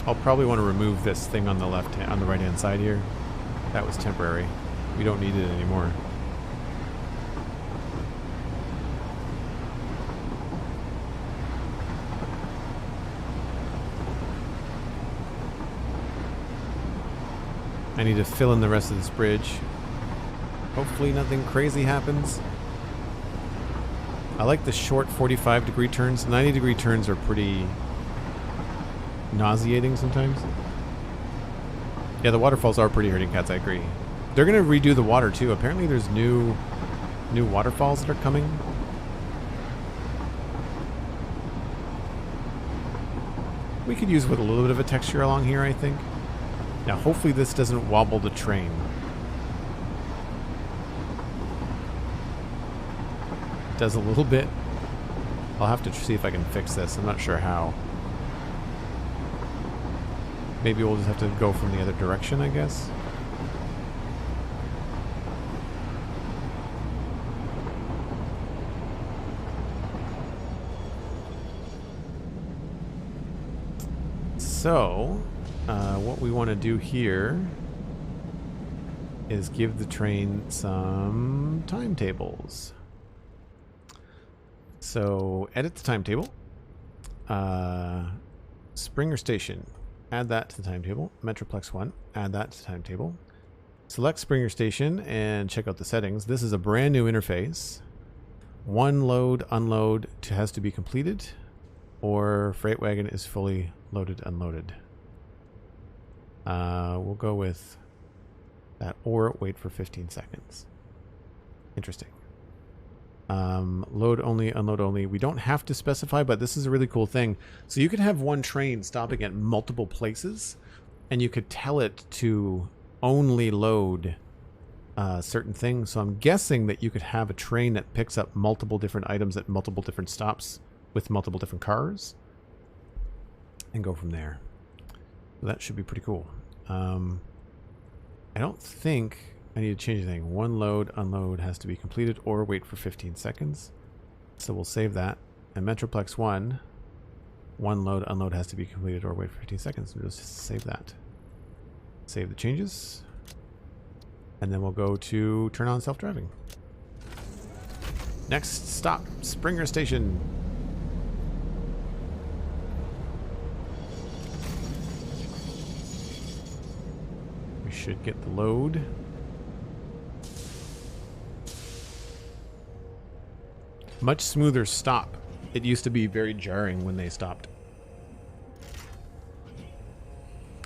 I'll probably want to remove this thing on the on the right hand side here. That was temporary. We don't need it anymore. I need to fill in the rest of this bridge. Hopefully nothing crazy happens. I like the short 45-degree turns. 90-degree turns are pretty nauseating sometimes. Yeah, the waterfalls are pretty hurting cats, I agree. They're going to redo the water too. Apparently there's new waterfalls that are coming. We could use with a little bit of a texture along here, I think. Now hopefully this doesn't wobble the train. It does a little bit. I'll have to see if I can fix this. I'm not sure how. Maybe we'll just have to go from the other direction, I guess. So, what we want to do here is give the train some timetables. So, edit the timetable. Springer Station. Add that to the timetable. Metroplex 1. Add that to the timetable. Select Springer Station and check out the settings. This is a brand new interface. One load, unload has to be completed, or freight wagon is fully loaded, unloaded. We'll go with that, or wait for 15 seconds. Interesting. Load only, unload only. We don't have to specify, but this is a really cool thing. So you could have one train stopping at multiple places, and you could tell it to only load certain things. So I'm guessing that you could have a train that picks up multiple different items at multiple different stops with multiple different cars and go from there. So that should be pretty cool. I don't think I need to change anything. One load, unload has to be completed or wait for 15 seconds. So we'll save that. And Metroplex 1, one load, unload has to be completed or wait for 15 seconds. We'll just save that. Save the changes. And then we'll go to turn on self-driving. Next stop, Springer Station. We should get the load. Much smoother stop. It used to be very jarring when they stopped.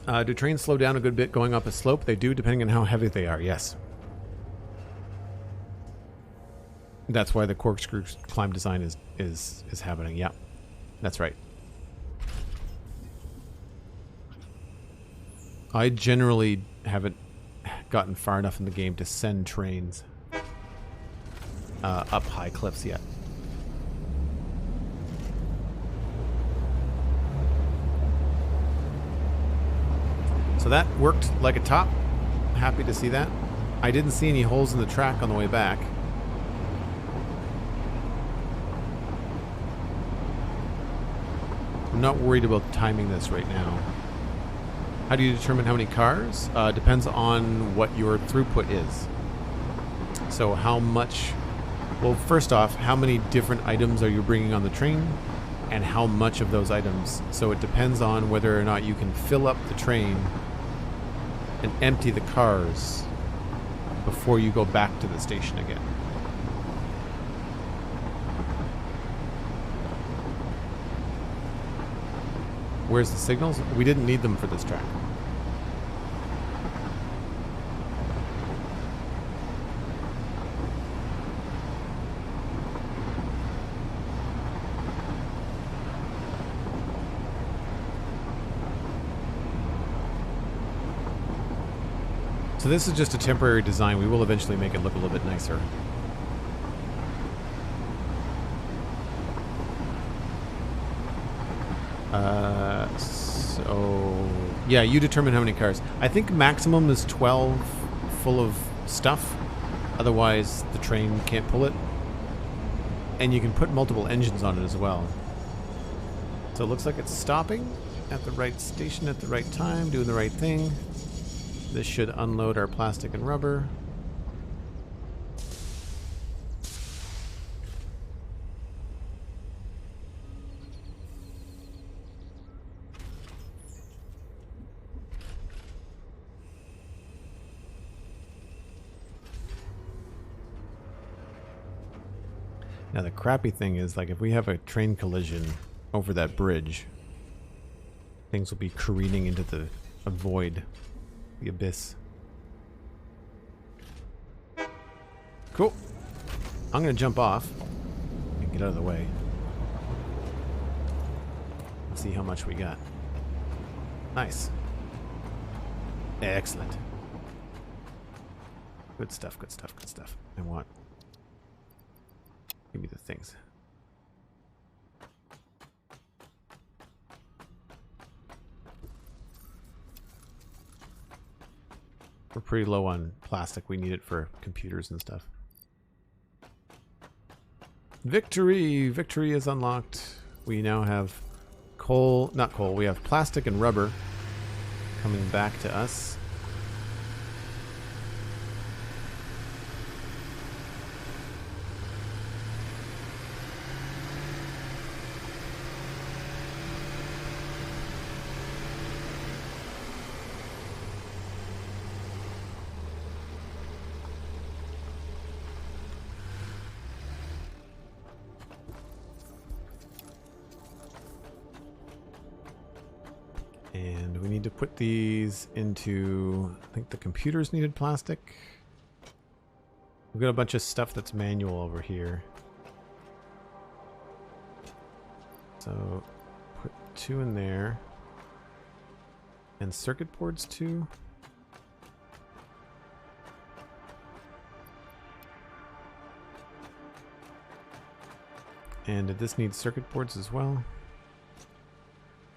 Do trains slow down a good bit going up a slope? They do, depending on how heavy they are, yes. That's why the corkscrew climb design is happening, yeah. That's right. I generally haven't gotten far enough in the game to send trains up high cliffs yet. So that worked like a top. Happy to see that. I didn't see any holes in the track on the way back. I'm not worried about timing this right now. How do you determine how many cars? Depends on what your throughput is. So how much... Well, first off, how many different items are you bringing on the train? And how much of those items? So it depends on whether or not you can fill up the train and empty the cars before you go back to the station again. Where's the signals? We didn't need them for this track. So this is just a temporary design. We will eventually make it look a little bit nicer. So yeah, you determine how many cars. I think maximum is 12 full of stuff. Otherwise, the train can't pull it. And you can put multiple engines on it as well. So it looks like it's stopping at the right station at the right time, doing the right thing. This should unload our plastic and rubber. Now the crappy thing is, like, if we have a train collision over that bridge, things will be careening into the void, the abyss. Cool. I'm gonna jump off and get out of the way. Let's see how much we got. Nice. Excellent. Good stuff, good stuff, good stuff. And what? Give me the things. We're pretty low on plastic. We need it for computers and stuff. Victory! Victory is unlocked. We now have coal, not coal, we have plastic and rubber coming back to us. And we need to put these into, I think the computers needed plastic. We've got a bunch of stuff that's manual over here. So put 2 in there. And circuit boards 2. And did this need circuit boards as well?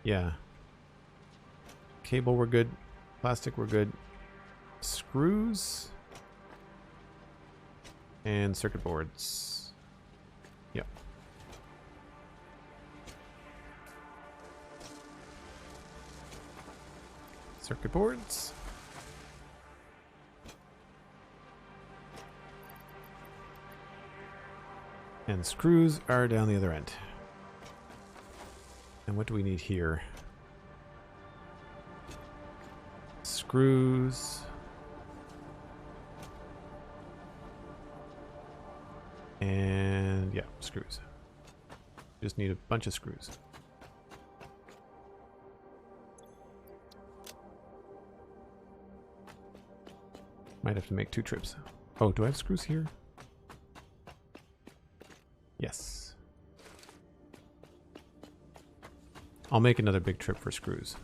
Yeah. Cable, we're good. Plastic, we're good. Screws. And circuit boards. Yep. Circuit boards. And screws are down the other end. And what do we need here? Screws. And yeah, screws. Just need a bunch of screws. Might have to make 2 trips. Oh, do I have screws here? Yes. I'll make another big trip for screws.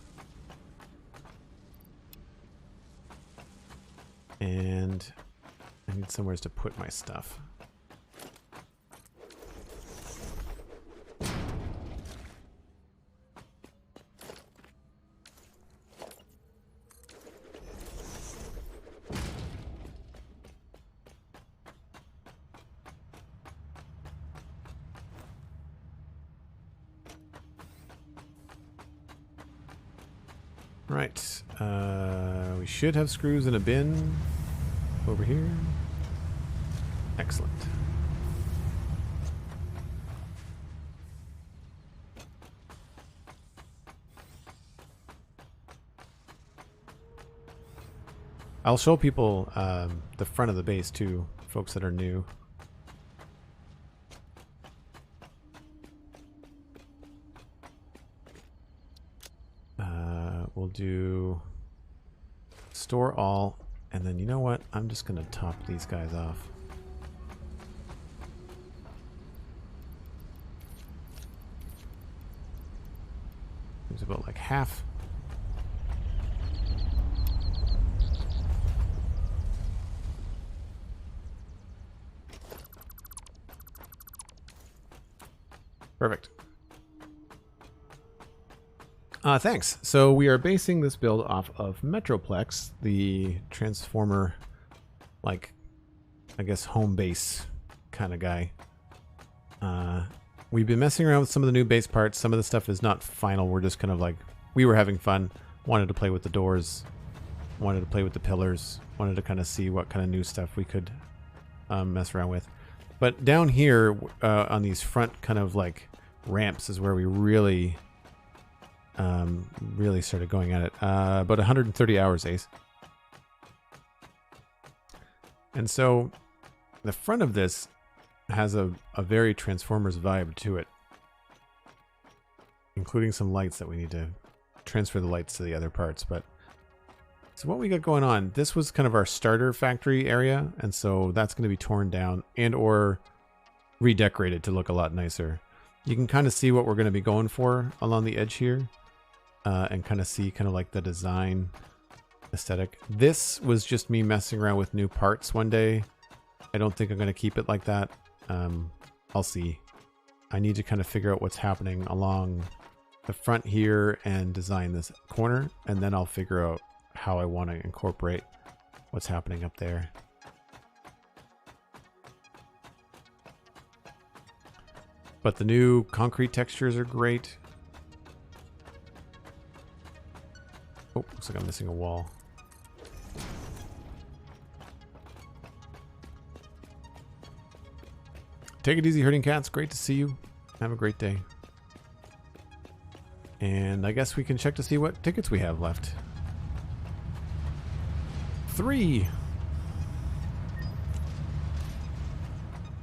And I need somewhere to put my stuff. Right. We should have screws in a bin over here. Excellent. I'll show people the front of the base too, folks that are new. We'll do store all, and then you know what? I'm just gonna top these guys off. There's about like half. Perfect. Thanks. So we are basing this build off of Metroplex, the Transformer, like, I guess, home base kind of guy. We've been messing around with some of the new base parts. Some of the stuff is not final. We're just kind of like, we were having fun. Wanted to play with the doors. Wanted to play with the pillars. Wanted to kind of see what kind of new stuff we could mess around with. But down here on these front kind of like ramps is where we really started going at it. About 130 hours, Ace. And so the front of this has a very Transformers vibe to it, including some lights that we need to transfer the lights to the other parts. But so what we got going on, this was kind of our starter factory area, and so that's going to be torn down and or redecorated to look a lot nicer. You can kind of see what we're going to be going for along the edge here, and kind of see kind of like the design aesthetic. This was just me messing around with new parts one day. I don't think I'm going to keep it like that. I'll see. I need to kind of figure out what's happening along the front here and design this corner, and then I'll figure out how I want to incorporate what's happening up there. But the new concrete textures are great. Oh, looks like I'm missing a wall. Take it easy, herding cats. Great to see you. Have a great day. And I guess we can check to see what tickets we have left. 3.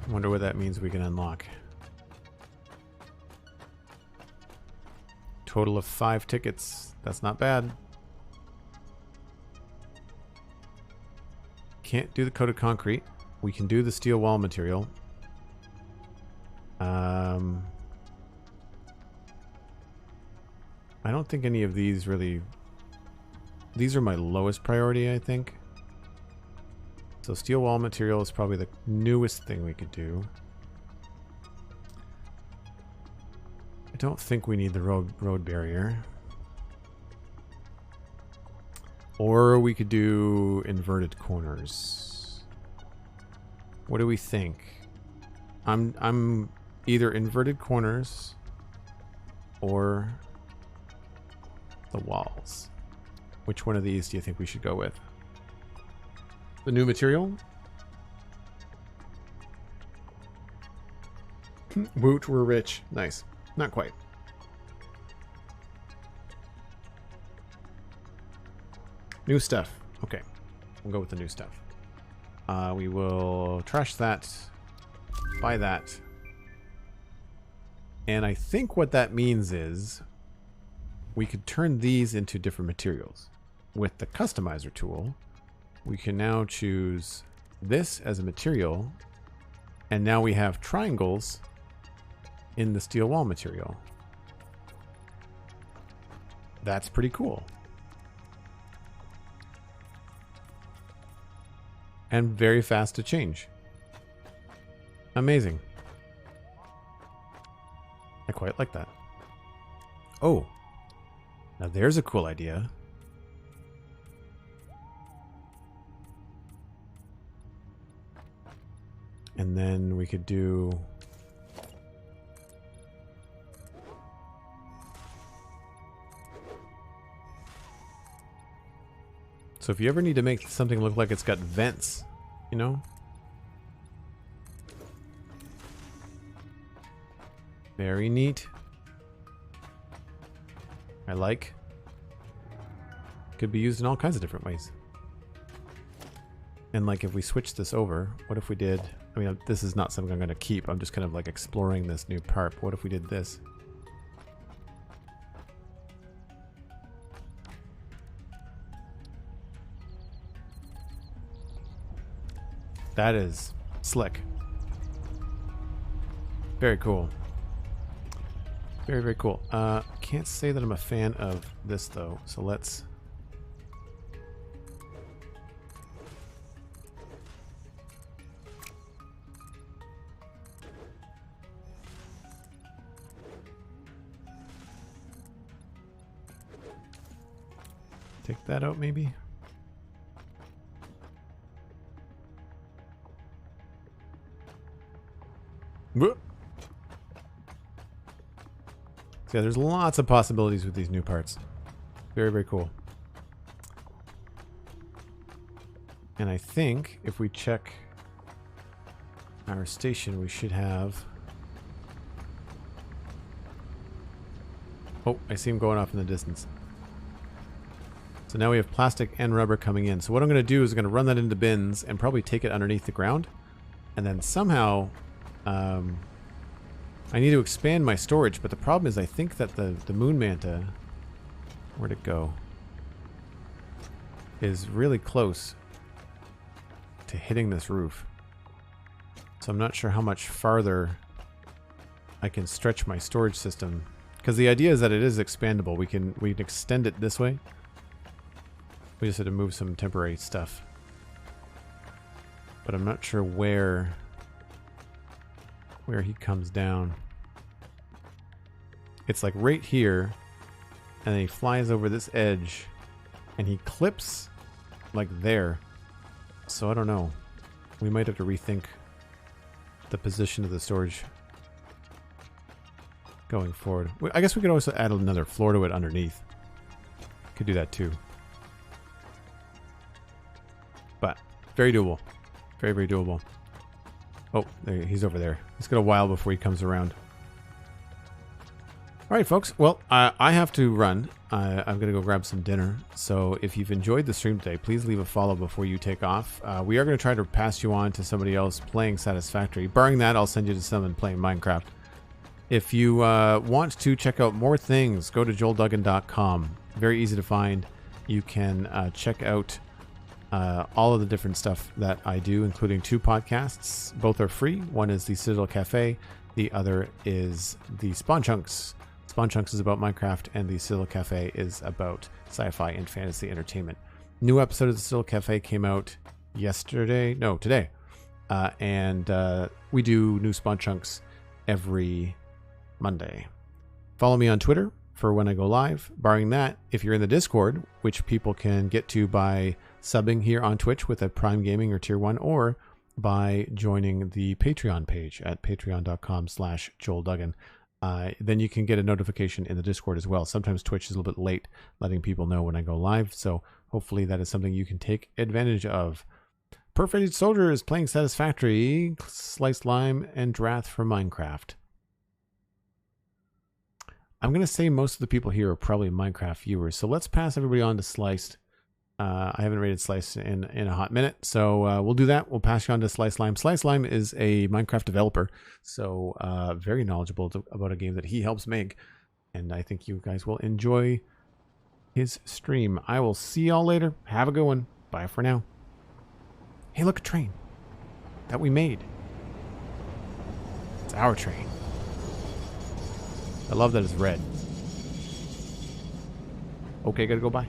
Wonder what that means we can unlock. Total of 5 tickets. That's not bad. Can't do the coated concrete. We can do the steel wall material. I don't think any of these really... These are my lowest priority, I think. So steel wall material is probably the newest thing we could do. I don't think we need the road barrier. Or we could do inverted corners. What do we think? I'm either inverted corners or the walls. Which one of these do you think we should go with? The new material? Woot, we're rich. Nice. Not quite. New stuff. Okay. We'll go with the new stuff. We will trash that. Buy that. And I think what that means is we could turn these into different materials. With the customizer tool, we can now choose this as a material, and now we have triangles in the steel wall material. That's pretty cool. And very fast to change. Amazing. I quite like that. Oh, now there's a cool idea. And then we could do... So if you ever need to make something look like it's got vents, you know? Very neat. I like. Could be used in all kinds of different ways. And like if we switch this over, what if we did... I mean, this is not something I'm going to keep. I'm just kind of like exploring this new part. What if we did this? That is slick. Very cool. Very, very cool. Can't say that I'm a fan of this though, so let's... take that out maybe? Whoop. So yeah, there's lots of possibilities with these new parts. Very, very cool. And I think if we check our station, we should have... Oh, I see him going off in the distance. So now we have plastic and rubber coming in. So what I'm going to do is I'm going to run that into bins and probably take it underneath the ground. And then somehow... I need to expand my storage, but the problem is I think that the Moon Manta... Where'd it go? Is really close to hitting this roof. So I'm not sure how much farther I can stretch my storage system. Because the idea is that it is expandable. We can extend it this way. We just had to move some temporary stuff. But I'm not sure where he comes down. It's like right here, and then he flies over this edge, and he clips like there. So I don't know. We might have to rethink the position of the storage going forward. I guess we could also add another floor to it underneath. Could do that too. But very doable. Very, very doable. Oh, there, he's over there. It's got a while before he comes around. All right, folks. Well, I have to run. I'm going to go grab some dinner. So if you've enjoyed the stream today, please leave a follow before you take off. We are going to try to pass you on to somebody else playing Satisfactory. Barring that, I'll send you to someone playing Minecraft. If you want to check out more things, go to joelduggan.com. Very easy to find. You can check out all of the different stuff that I do, including 2 podcasts. Both are free. One is the Citadel Cafe. The other is the Spawn Chunks. Spawn Chunks is about Minecraft, and the Citadel Cafe is about sci-fi and fantasy entertainment. New episode of the Citadel Cafe came out today. And we do new Spawn Chunks every Monday. Follow me on Twitter for when I go live. Barring that, if you're in the Discord, which people can get to by subbing here on Twitch with a Prime Gaming or Tier 1, or by joining the Patreon page at patreon.com/JoelDuggan. Then you can get a notification in the Discord as well. Sometimes Twitch is a little bit late letting people know when I go live, so hopefully that is something you can take advantage of. Perfect Soldier is playing Satisfactory, Sliced Lime, and Drath for Minecraft. I'm going to say most of the people here are probably Minecraft viewers, so let's pass everybody on to Sliced. I haven't rated Sliced in a hot minute, so we'll do that. We'll pass you on to Sliced Lime. Sliced Lime is a Minecraft developer, so very knowledgeable about a game that he helps make, and I think you guys will enjoy his stream. I will see y'all later. Have a good one. Bye for now. Hey, look, a train that we made. It's our train. I love that it's red. Okay, gotta go by.